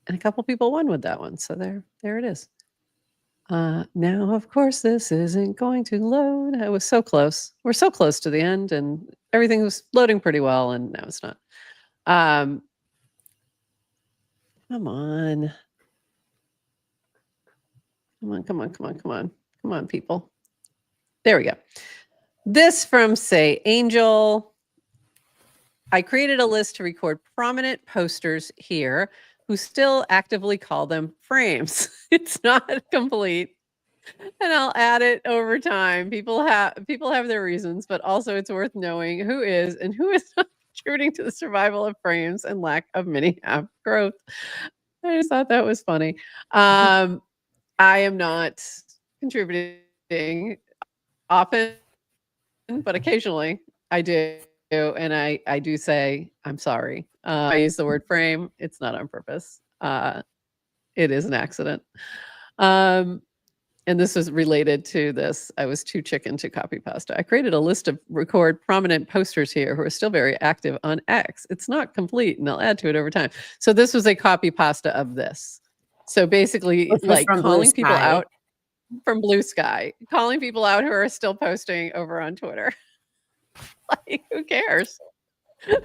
a couple people won with that one. So there it is. Now, of course, this isn't going to load. I was so close. We're so close to the end, and everything was loading pretty well, and now it's not. Come on. Come on, people. There we go. This from Say Angel. I created a list to record prominent posters here who still actively call them frames. It's not complete, and I'll add it over time. People have their reasons, but also it's worth knowing who is and who is not contributing to the survival of frames and lack of mini app growth. I just thought that was funny. I am not contributing often, but occasionally I do. And I do say, I'm sorry. I use the word frame. It's not on purpose. It is an accident. And this is related to this. I was too chicken to copy pasta. I created a list of record prominent posters here who are still very active on X. It's not complete, and I'll add to it over time. So this was a copy pasta of this. So basically, like calling people out from Blue Sky, calling people out who are still posting over on Twitter. Like, who cares? Yes.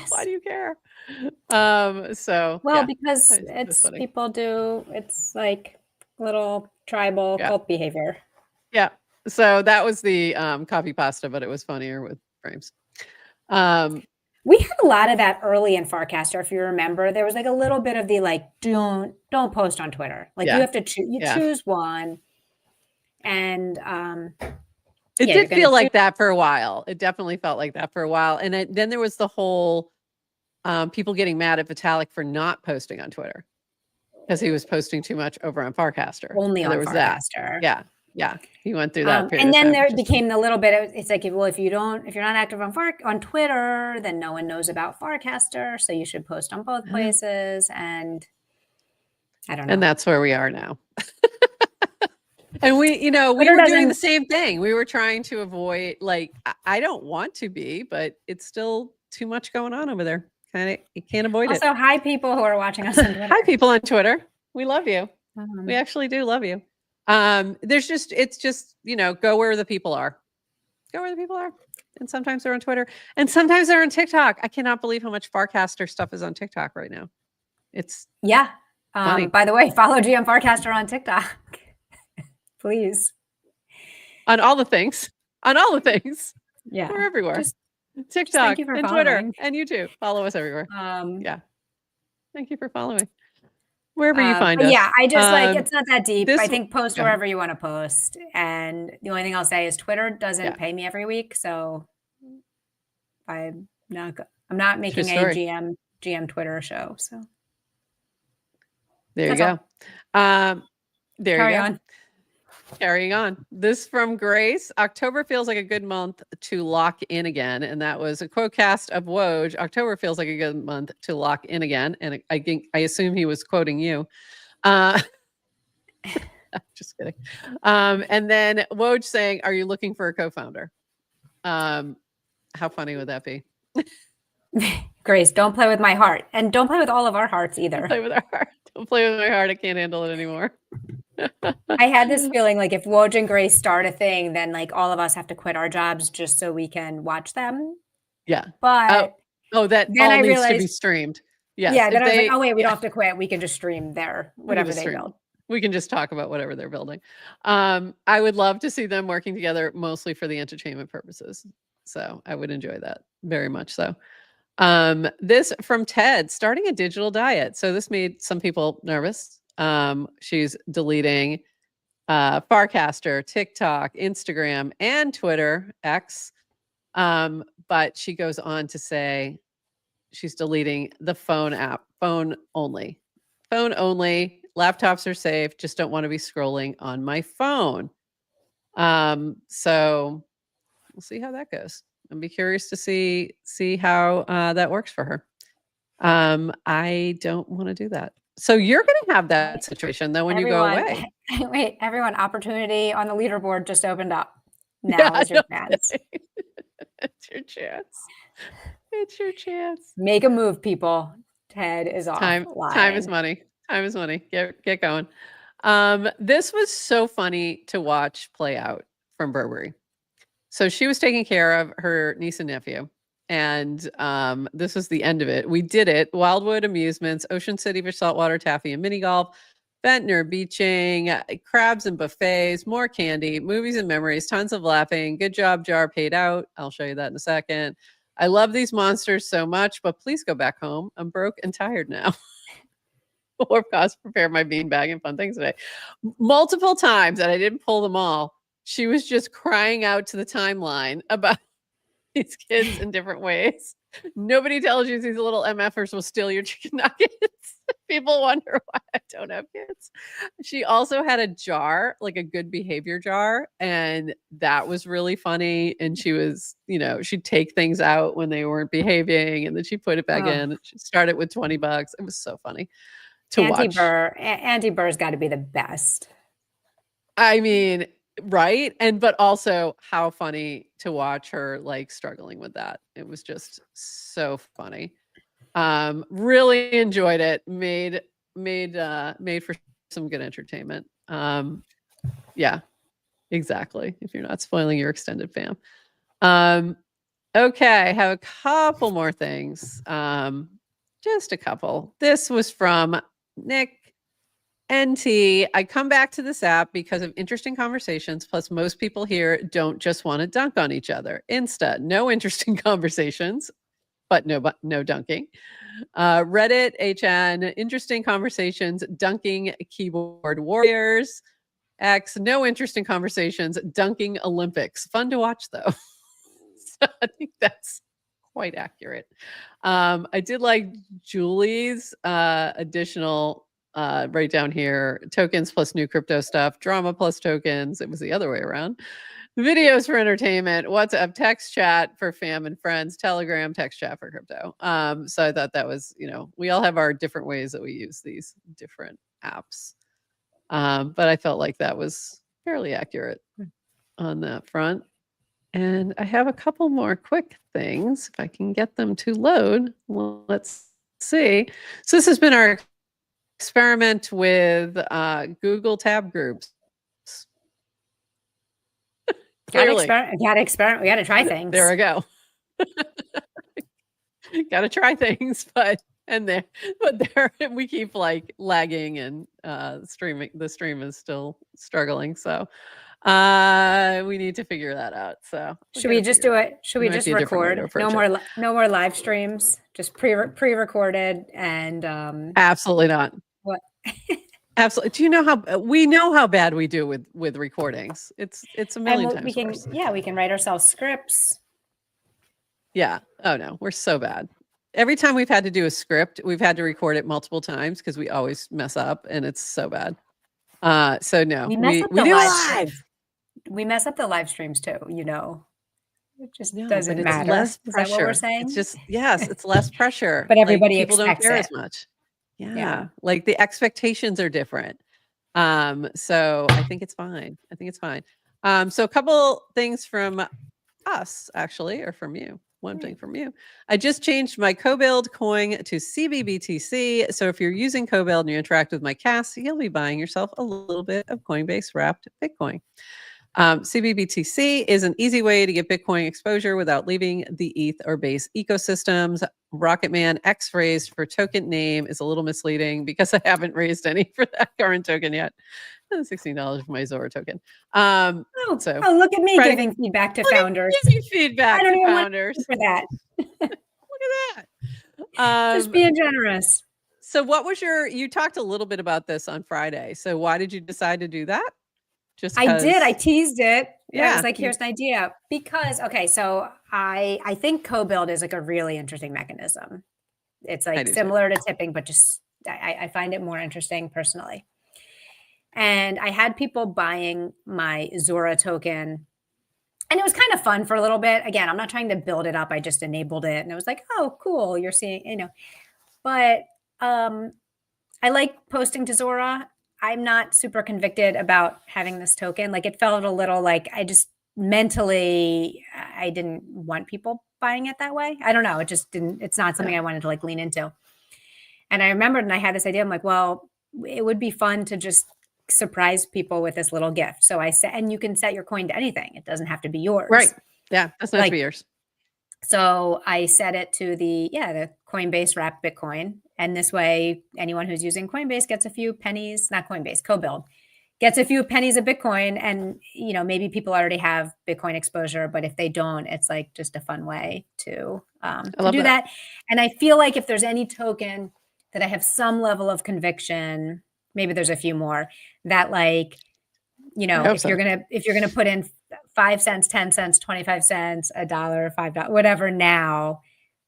Why do you care? So well, yeah, because it's people do. It's like little tribal cult behavior. Yeah. So that was the copy pasta, but it was funnier with frames. We had a lot of that early in Farcaster. If you remember, there was like a little bit of the like, don't post on Twitter. Like you have to choose one. And it did feel like that for a while. It definitely felt like that for a while. And then there was the whole people getting mad at Vitalik for not posting on Twitter because he was posting too much over on Farcaster. Only on Farcaster. That. Yeah. He went through that period. And then there became a little bit. It's like, well, if you're not active on Twitter, then no one knows about Farcaster. So you should post on both places. And I don't know. And that's where we are now. And we were doing the same thing. We were trying to avoid, like, I don't want to be, but it's still too much going on over there. You can't avoid it. Also, hi, people who are watching us on Twitter. Hi, people on Twitter. We love you. We actually do love you. It's just, go where the people are. Go where the people are. And sometimes they're on Twitter. And sometimes they're on TikTok. I cannot believe how much Farcaster stuff is on TikTok right now. It's funny. By the way, follow GM Farcaster on TikTok. Please. On all the things. Yeah. We're everywhere. TikTok and Twitter and YouTube. Follow us everywhere. Thank you for following. Wherever you find us. Yeah, I just it's not that deep. I think post wherever you want to post. And the only thing I'll say is Twitter doesn't pay me every week. So I'm not making a GM Twitter show. So there you go. Carry on. Carrying on. This from Grace. October feels like a good month to lock in again. And that was a quote cast of Woj. October feels like a good month to lock in again. And I assume he was quoting you. Just kidding. And then Woj saying, are you looking for a co-founder? How funny would that be? Grace, don't play with my heart. And don't play with all of our hearts Don't either. play with our heart. Don't play with my heart. I can't handle it anymore. I had this feeling like if Woj and Grace start a thing, then like all of us have to quit our jobs just so we can watch them. Yeah. But that then all I needs to be realized, streamed. Yes. yeah, then I was like, they, oh wait, we don't have to quit. We can just stream their whatever they build. we can just talk about whatever they're building. I would love to see them working together, mostly for the entertainment purposes. So I would enjoy that very much so. This from Ted, starting a digital diet. So this made some people nervous. She's deleting Farcaster, TikTok, Instagram, and Twitter, X. But she goes on to say she's deleting the phone app, phone only. Phone only. Laptops are safe. Just don't want to be scrolling on my phone. So we'll see how that goes. I'll be curious to see how that works for her. I don't want to do that. So you're going to have that situation though when you go away. Wait, everyone, opportunity on the leaderboard just opened up. Now is your chance. It's your chance. It's your chance. Make a move, people. Ted is off. Time is money. Time is money. Get going. This was so funny to watch play out from Burberry. So she was taking care of her niece and nephew. And this was the end of it. We did it. Wildwood Amusements, Ocean City for saltwater, taffy, and mini golf. Ventnor beaching, crabs and buffets, more candy, movies and memories, tons of laughing. Good job, Jar paid out. I'll show you that in a second. I love these monsters so much, but please go back home. I'm broke and tired now. Or cost prepare my beanbag and fun things today. Multiple times, and I didn't pull them all. She was just crying out to the timeline about these kids in different ways. Nobody tells you these little MFers will steal your chicken nuggets. People wonder why I don't have kids. She also had a jar, like a good behavior jar, and that was really funny. And she was, she'd take things out when they weren't behaving, and then she put it back in. She started with $20. It was so funny to watch. Auntie Burr's got to be the best. I mean, right. But also how funny to watch her like struggling with that. It was just so funny. Really enjoyed it. Made for some good entertainment. Yeah, exactly. If you're not spoiling your extended fam. Okay, I have a couple more things. Just a couple. This was from Nick NT. I come back to this app because of interesting conversations. Plus, most people here don't just want to dunk on each other. Insta, no interesting conversations, but no dunking. Reddit, HN, interesting conversations, dunking keyboard warriors. X, no interesting conversations, dunking Olympics. Fun to watch though. So I think that's quite accurate. I did like Julie's additional right down here, tokens plus new crypto stuff, drama plus tokens. It was the other way around. Videos for entertainment, WhatsApp text chat for fam and friends, Telegram text chat for crypto. So I thought that was, we all have our different ways that we use these different apps. But I felt like that was fairly accurate on that front. And I have a couple more quick things. If I can get them to load, well, let's see. So this has been our experiment with Google tab groups. Gotta experiment. We gotta try things. There we go. Gotta try things, but we keep like lagging and the stream is still struggling. So we need to figure that out. So should we just do it? Should we just record? No more live streams, just pre-recorded and absolutely not. What? Absolutely. Do you know we know how bad we do with recordings? It's a million times worse. Yeah, we can write ourselves scripts. Yeah. Oh no, we're so bad. Every time we've had to do a script, we've had to record it multiple times because we always mess up, and it's so bad. So no, we do live. We mess up the live streams too. It just doesn't matter. It's less pressure. Is that what we're saying? It's just it's less pressure. But everybody people don't care as much. Yeah, like the expectations are different. So I think it's fine. So a couple things from us, actually, or from you. One thing from you. I just changed my co-build coin to CBBTC. So if you're using co-build and you interact with my cast, you'll be buying yourself a little bit of Coinbase wrapped Bitcoin. CBBTC is an easy way to get Bitcoin exposure without leaving the ETH or Base ecosystems. Rocketman X raised for token name is a little misleading because I haven't raised any for that current token yet. $16 for my Zora token. Look at me giving feedback to founders. Giving feedback I don't to even founders. want for that. Look at that. Just being generous. So what was you talked a little bit about this on Friday. So why did you decide to do that? I did. I teased it. Yeah. I was like, here's an idea. Because, okay, so I think co-build is like a really interesting mechanism. It's like similar to tipping, but just I find it more interesting personally. And I had people buying my Zora token. And it was kind of fun for a little bit. Again, I'm not trying to build it up. I just enabled it. And it was like, oh, cool. You're seeing, But I like posting to Zora. I'm not super convicted about having this token. Like it felt a little like I just mentally, I didn't want people buying it that way. I don't know. It just didn't, it's not something I wanted to like lean into. And I remembered and I had this idea. I'm like, well, it would be fun to just surprise people with this little gift. So I said, and you can set your coin to anything. It doesn't have to be yours. Right. Yeah. That's not to be yours. So I set it to the Coinbase wrapped Bitcoin. And this way, anyone who's using Coinbase gets a few pennies, not Coinbase, co-build, gets a few pennies of Bitcoin. And, maybe people already have Bitcoin exposure, but if they don't, it's like just a fun way to do that. And I feel like if there's any token that I have some level of conviction, maybe there's a few more that like, if you're going to put in 5 cents, 10 cents, 25 cents, $1, $5, whatever now,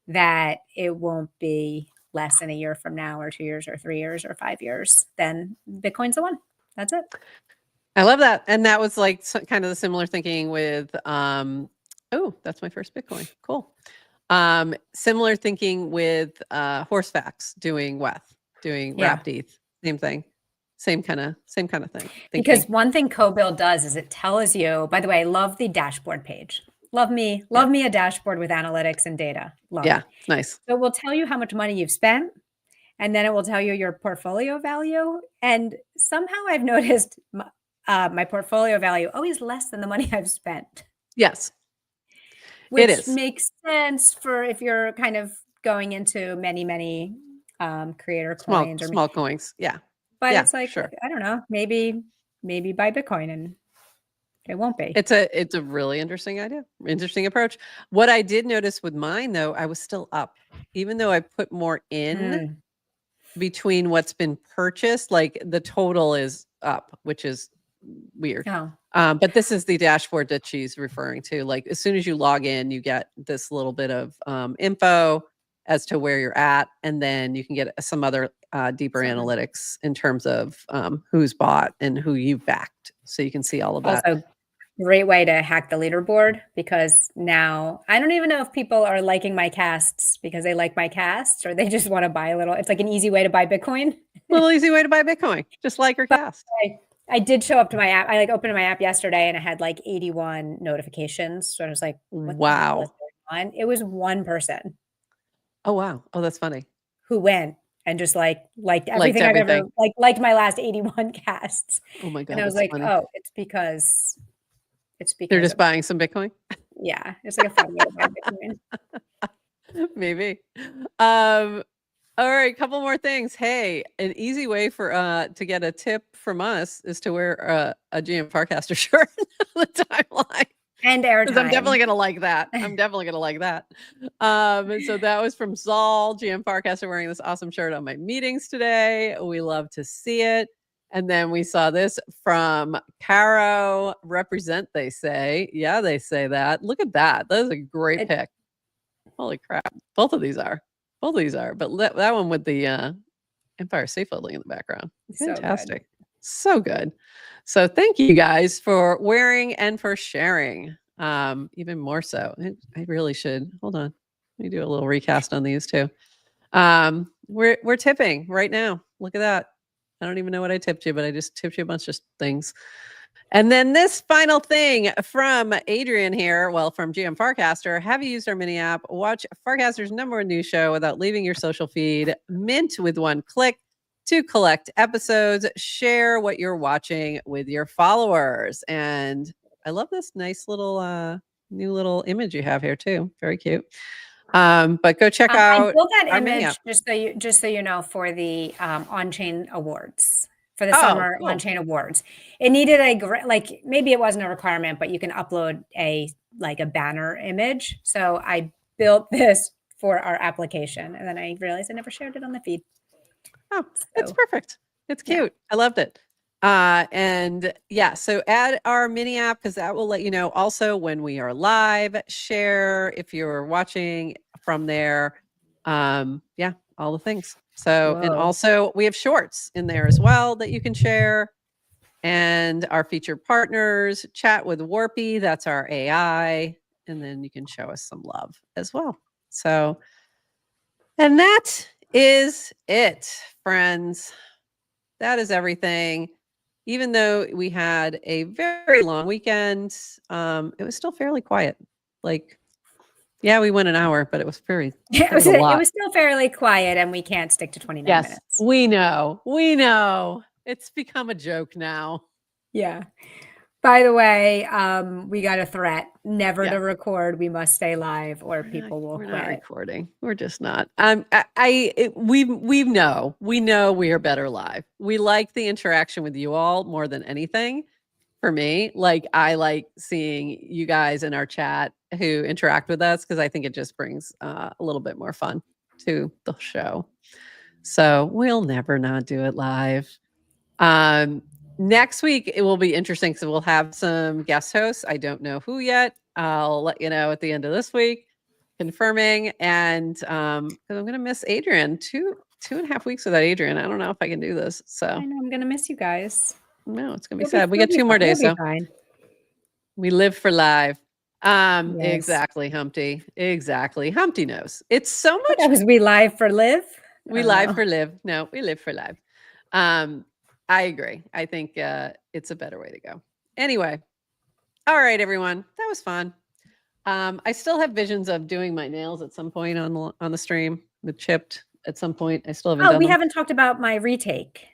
that it won't be less than a year from now or 2 years or 3 years or 5 years, then Bitcoin's the one. That's it. I love that. And that was like kind of the similar thinking with, that's my first Bitcoin. Cool. Similar thinking with Horsefax doing WETH, doing wrapped ETH, same thing. Same kind of thing. Because one thing co-build does is it tells you, by the way, I love the dashboard page. Love me a dashboard with analytics and data. Love it. It's nice. So it will tell you how much money you've spent, and then it will tell you your portfolio value. And somehow I've noticed my portfolio value always less than the money I've spent. Yes, which it is. Makes sense for if you're kind of going into many creator coins or small coins. Yeah. But it's like, I don't know, maybe buy Bitcoin and it won't be. It's a really interesting idea, interesting approach. What I did notice with mine though, I was still up, even though I put more in between what's been purchased, like the total is up, which is weird. Oh. But this is the dashboard that she's referring to. Like as soon as you log in, you get this little bit of info as to where you're at. And then you can get some other deeper analytics in terms of who's bought and who you've backed. So you can see all of that. Also, great way to hack the leaderboard, because now I don't even know if people are liking my casts because they like my casts or they just want to buy a little. It's like an easy way to buy Bitcoin. Little easy way to buy Bitcoin. Just like your cast. I did show up to my app. I opened my app yesterday and I had like 81 notifications. So I was like, wow. It was one person. Oh, wow. Oh, that's funny. Who went and just liked everything I've ever liked my last 81 casts. Oh my God. And I was like, funny. Oh, it's because they're just buying some Bitcoin. Yeah. It's like a fun way to buy Bitcoin. Maybe. All right, couple more things. Hey, an easy way for to get a tip from us is to wear a GM Farcaster shirt on the timeline. And airtime. I'm definitely gonna like that. So that was from Zal, GM Farcaster, wearing this awesome shirt on my meetings today. We love to see it. And then we saw this from Caro. Represent, they say. Yeah, they say that. Look at that. That is a great pick. Holy crap. Both of these are. But that one with the Empire State Building in the background. Fantastic. So good. So thank you guys for wearing and for sharing. Even more so. I really should. Hold on. Let me do a little recast on these too. We're tipping right now. Look at that. I don't even know what I tipped you, but I just tipped you a bunch of things. And then this final thing from Adrienne here, well, from GM Farcaster, have you used our mini app? Watch Farcaster's #1 news show without leaving your social feed. Mint with one click to collect episodes. Share what you're watching with your followers. And I love this nice little new little image you have here too. Very cute. But go check out I built that our mini app. image just so you know for the on-chain awards. For the summer Cool. on-chain awards. It needed like maybe it wasn't a requirement, but you can upload a banner image. So I built this for our application, and then I realized I never shared it on the feed. Oh, it's perfect. It's cute. I loved it. And yeah, so add our mini app because that will let you know also when we are live. Share if you're watching from there. Yeah, all the things. So, and also we have shorts in there as well that you can share. And our featured partners, chat with Warpy, that's our AI. And then you can show us some love as well. So, and that is it, friends. That is everything. Even though we had a very long weekend, it was still fairly quiet. Like, yeah, we went an hour, but it was very, it was still fairly quiet, and we can't stick to 29 minutes. We know. It's become a joke now. Yeah. By the way, we got a threat never to record. We must stay live or people will quit. We're not recording. We're just not. We know we are better live. We like the interaction with you all more than anything. For me, like I like seeing you guys in our chat who interact with us because I think it just brings a little bit more fun to the show. So we'll never not do it live. Next week, it will be interesting because we'll have some guest hosts. I don't know who yet. I'll let you know at the end of this week, confirming. And because I'm going to miss Adrienne. Two and a half weeks without Adrienne. I don't know if I can do this. So I know I'm going to miss you guys. No, it's going to be sad. We got 2 more days. So we live for live. Yes. Exactly, Humpty. Exactly. Humpty knows. It's so much. That was we live for live? We live for live. No, we live for live. I agree. I think it's a better way to go. Anyway. All right, everyone. That was fun. I still have visions of doing my nails at some point on the stream with Chipped at some point. I still haven't done we them. haven't talked about my retake.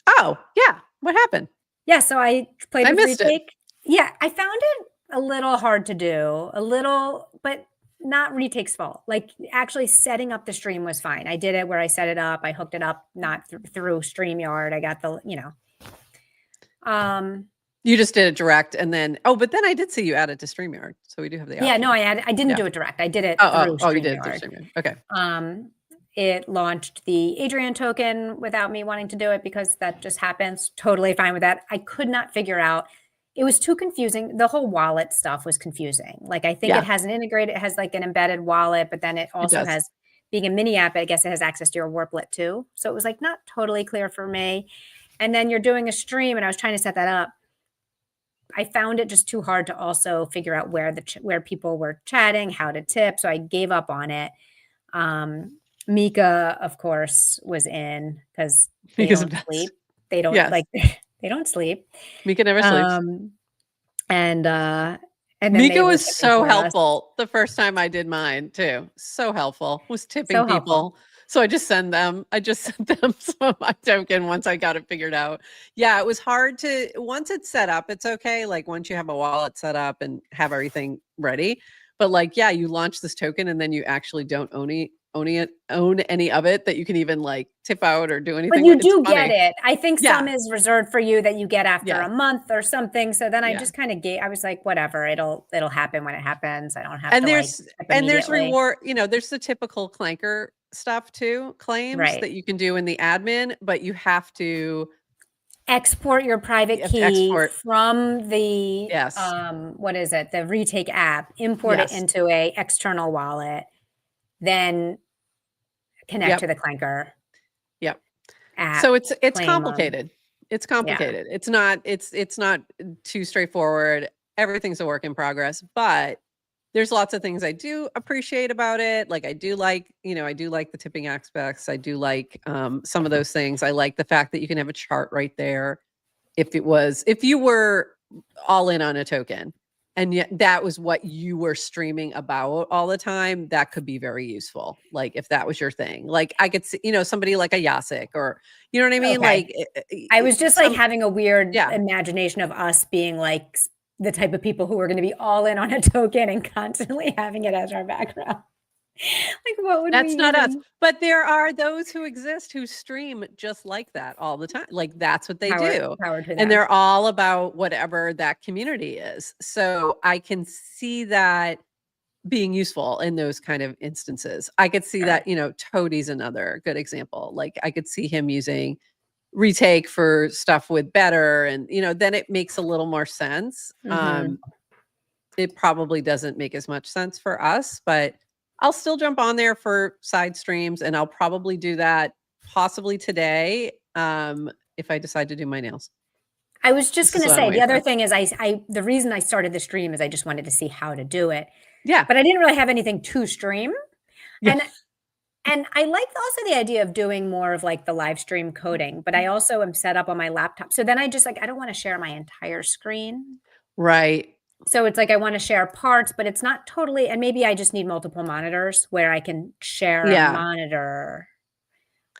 Oh, yeah. What happened? Yeah, so I played with retake. It. Yeah, I found it a little hard to do. But not retake's fault. Like actually setting up the stream was fine. I did it where I set it up. I hooked it up, not through StreamYard. I got the, You just did it direct and then, but then I did see you add it to StreamYard. So we do have the option. Yeah, no, I didn't do it direct. I did it through StreamYard. You did it through StreamYard. Okay. It launched the Adrienne token without me wanting to do it because that just happens. Totally fine with that. I could not figure out. It was too confusing. The whole wallet stuff was confusing. Like I think it has it has like an embedded wallet, but then it also has, being a mini app, I guess it has access to your Warplet too. So it was like not totally clear for me. And then you're doing a stream and I was trying to set that up. I found it just too hard to also figure out where people were chatting, how to tip. So I gave up on it. Mika, of course, was in because they don't sleep. They don't they don't sleep. Mika never sleeps. And then Mika was so helpful the first time I did mine too. So helpful. Was tipping people. So I just sent them some of my token once I got it figured out. Yeah, it was hard once it's set up, it's okay. Like once you have a wallet set up and have everything ready. But like, yeah, you launch this token and then you actually don't own any of it that you can even like tip out or do anything. But you do get it. I think some is reserved for you that you get after a month or something. So then I just kind of I was like, whatever, it'll happen when it happens. I don't have to there's reward, there's the typical Clanker stuff too, claims that you can do in the admin, but you have to export your private key from the what is it, the retake app, import it into a external wallet, then connect to the Clanker app. So it's complicated. It's complicated. It's not too straightforward. Everything's a work in progress, but there's lots of things I do appreciate about it. Like I do like the tipping aspects. I do like some of those things. I like the fact that you can have a chart right there. If you were all in on a token, and yet that was what you were streaming about all the time, that could be very useful. Like if that was your thing, like I could see, somebody like a Yasik, or you know what I mean? Okay. Like I was just like having a weird Yeah. imagination of us being like the type of people who are going to be all in on a token and constantly having it as our background. Like what would That's we not us. even But there are those who exist who stream just like that all the time. Like that's what they do. power to them. And they're all about whatever that community is. So I can see that being useful in those kind of instances. I could see that, Toadie's another good example. Like I could see him using retake for stuff with better, and then it makes a little more sense. It probably doesn't make as much sense for us, but I'll still jump on there for side streams, and I'll probably do that possibly today if I decide to do my nails. I was just going to say, the other thing is the reason I started the stream is I just wanted to see how to do it. Yeah. But I didn't really have anything to stream. Yeah. And I like also the idea of doing more of like the live stream coding, but I also am set up on my laptop. So then I just I don't want to share my entire screen. Right. So it's like I want to share parts, but it's not totally, and maybe I just need multiple monitors where I can share a monitor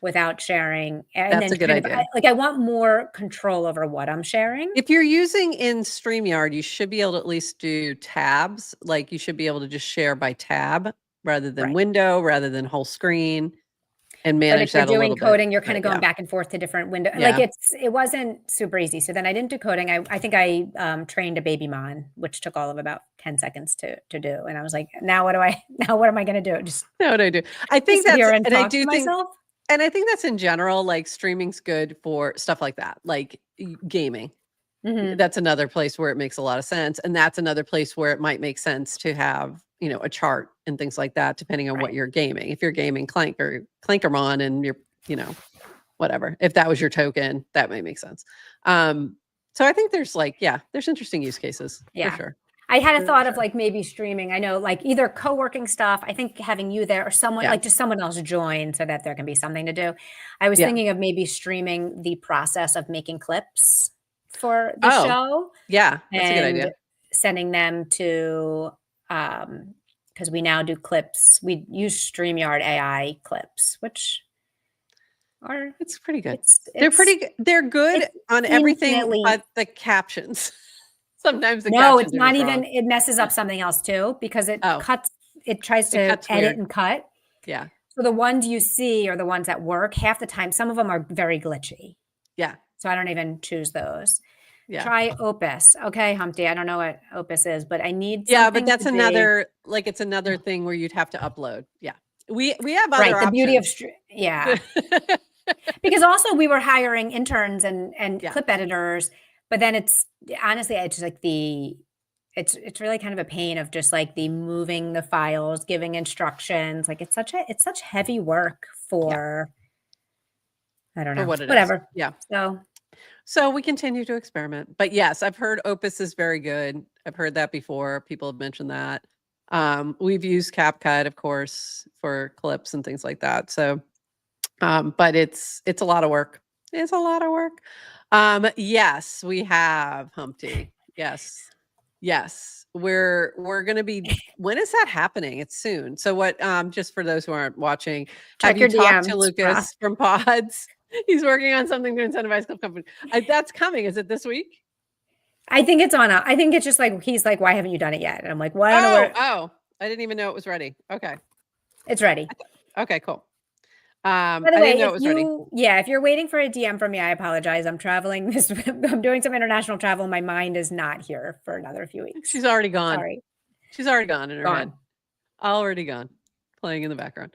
without sharing. And that's a good idea. I want more control over what I'm sharing. If you're using in StreamYard, you should be able to at least do tabs. Like you should be able to just share by tab rather than window, rather than whole screen, and manage that a little bit. But if you're doing coding, you're kind of going back and forth to different windows. Yeah. Like it wasn't super easy. So then I didn't do coding. I think I trained a baby mon, which took all of about 10 seconds to do. And I was like, now what am I going to do? Just now what do I do? I think that's, and I do think myself. And I think that's in general, like streaming's good for stuff like that, like gaming. That's another place where it makes a lot of sense. And that's another place where it might make sense to have, a chart and things like that, depending on what you're gaming. If you're gaming Clank or Clankermon and you're, whatever, if that was your token, that might make sense. So I think there's there's interesting use cases for sure. I had a thought of like maybe streaming. I know like either co-working stuff. I think having you there or someone like just someone else join so that there can be something to do. I was thinking of maybe streaming the process of making clips for the show. Yeah, that's a good idea. Sending them to, because we now do clips. We use StreamYard AI clips, which are it's pretty good. They're pretty good. They're good on everything but the captions. Sometimes it's not even, it messes up something else too, because it cuts, it tries to edit and cut. Yeah. So the ones you see are the ones that work half the time. Some of them are very glitchy. Yeah. So I don't even choose those. Yeah. Try Opus. Okay, Humpty. I don't know what Opus is, but I need something. Yeah, but that's another, it's another thing where you'd have to upload. Yeah. We have other options. The beauty of, because also we were hiring interns and clip editors. But then it's honestly, it's just like it's really kind of a pain of just like the moving the files, giving instructions. Like it's such heavy work for, I don't know, whatever. Yeah. So we continue to experiment, but yes, I've heard Opus is very good. I've heard that before. People have mentioned that. We've used CapCut, of course, for clips and things like that. So, but it's a lot of work. It's a lot of work. Yes, we have Humpty. Yes. We're going to be, when is that happening? It's soon. So what, just for those who aren't watching, have you talked to Lucas from Pods? He's working on something to incentivize club company. That's coming. Is it this week? I think it's I think it's just like, he's like, why haven't you done it yet? And I'm like, well, I don't know. I didn't even know it was ready. Okay. It's ready. Okay, cool. By the way, if you're waiting for a DM from me, I apologize. I'm traveling I'm doing some international travel. My mind is not here for another few weeks. She's already gone. Sorry. She's already gone in her head. Already gone. Playing in the background.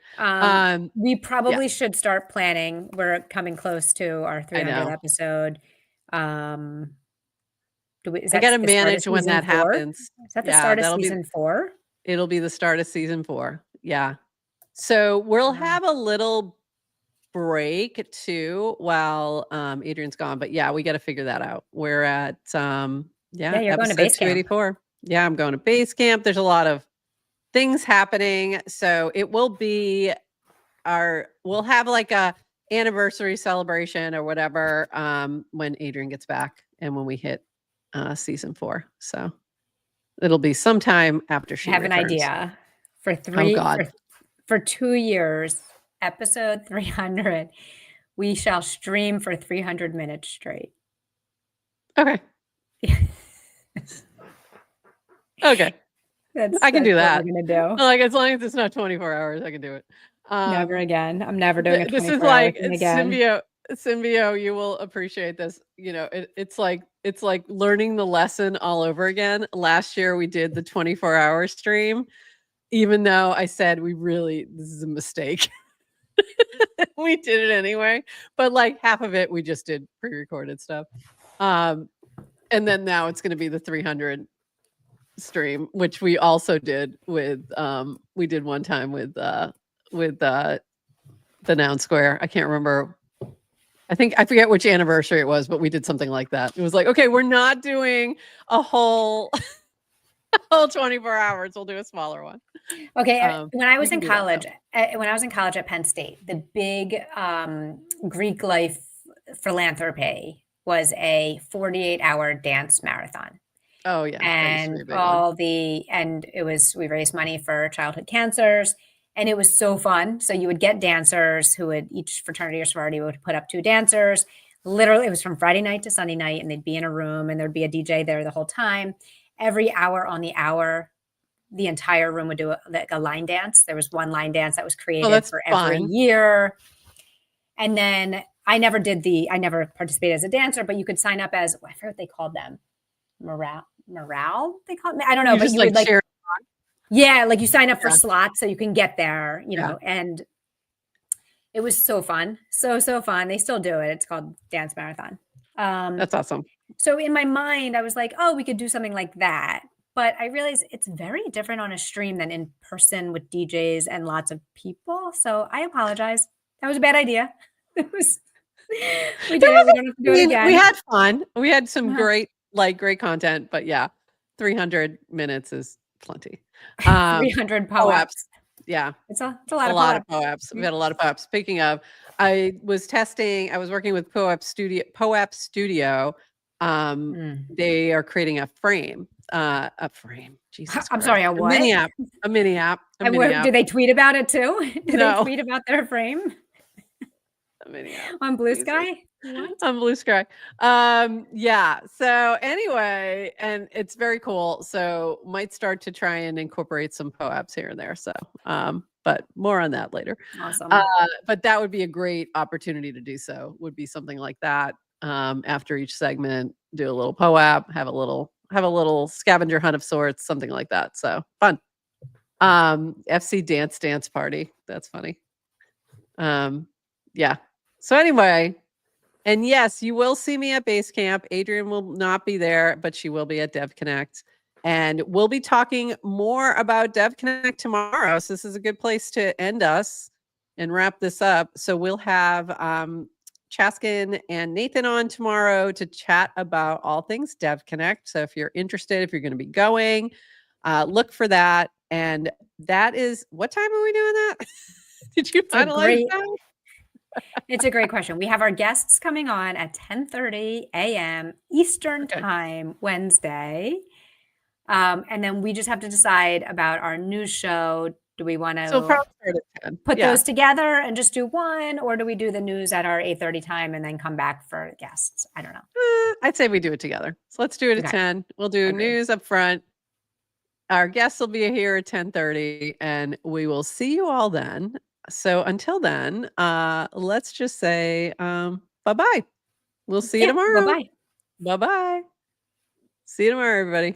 We probably should start planning. We're coming close to our 300th episode. I got to manage when that happens. Is that the start of season 4? It'll be the start of season 4. Yeah. So we'll have a little break too while Adrienne's gone, but we got to figure that out. We're at you're going to base 284. Camp. Yeah, I'm going to base camp. There's a lot of things happening, so it will be we'll have like a anniversary celebration or whatever when Adrienne gets back and when we hit season 4. So it'll be sometime after she I have an returns. idea for Oh God. for 2 years, episode 300, we shall stream for 300 minutes straight. Okay. Okay. I can do that. What we're gonna do. Like, as long as it's not 24 hours, I can do it. Never again. I'm never doing a This is 24-hour like thing again. Symbio, you will appreciate this. You know, it's like learning the lesson all over again. Last year we did the 24-hour stream, even though I said this is a mistake. We did it anyway, but like half of it we just did pre-recorded stuff. And then now it's going to be the 300 stream, which we also did with we did one time with the Noun Square. I can't remember. I forget which anniversary it was, but we did something like that. It was like, okay, we're not doing a whole 24 hours. We'll do a smaller one. Okay, when I was in college, at Penn State, the big Greek life philanthropy was a 48-hour dance marathon. Oh yeah, and we raised money for childhood cancers, and it was so fun. So you would get dancers who would, each fraternity or sorority would put up 2 dancers. Literally, it was from Friday night to Sunday night, and they'd be in a room, and there'd be a DJ there the whole time. Every hour on the hour, the entire room would do a line dance. There was one line dance that was created for every year. And then I never participated as a dancer, but you could sign up as, I forget what they called them. Morale they call it. I don't know, but you would like like you sign up for slots so you can get there, you know. And it was so fun, so fun. They still do it. It's called Dance Marathon. That's awesome. So in my mind I was like, oh, we could do something like that, but I realized it's very different on a stream than in person with DJs and lots of people. So I apologize. That was a bad idea. We did it. We don't have to do it again. We had fun. We had some great content, but 300 minutes is plenty. 300 POAPs. Yeah. It's a lot of POAPs. We've had a lot of POAPs. Speaking of, I was working with POAP Studio. They are creating a frame. Jesus Christ. I'm sorry, a what? A mini app. Do they tweet about it too? Do they tweet about their frame? On Blue Sky? On Blue Sky. So anyway, and it's very cool. So might start to try and incorporate some POAPs here and there. So but more on that later. Awesome. But that would be a great opportunity to do so. Would be something like that. After each segment, do a little POAP, have a little scavenger hunt of sorts, something like that. So fun. FC dance party. That's funny. So anyway, and yes, you will see me at Base Camp. Adrienne will not be there, but she will be at Dev Connect. And we'll be talking more about Dev Connect tomorrow. So this is a good place to end us and wrap this up. So we'll have Chaskin and Nathan on tomorrow to chat about all things Dev Connect. So if you're interested, if you're going to be going, look for that. And that is, what time are we doing that? Did you finalize that? It's a great question. We have our guests coming on at 10:30 a.m. Eastern time, Wednesday. And then we just have to decide about our news show. Do we want to put those together and just do one, or do we do the news at our 8:30 time and then come back for guests? I don't know. I'd say we do it together. So let's do it at 10. We'll do news up front. Our guests will be here at 10:30, and we will see you all then. So until then, let's just say bye-bye. We'll see you tomorrow. Bye-bye. Bye-bye. See you tomorrow, everybody.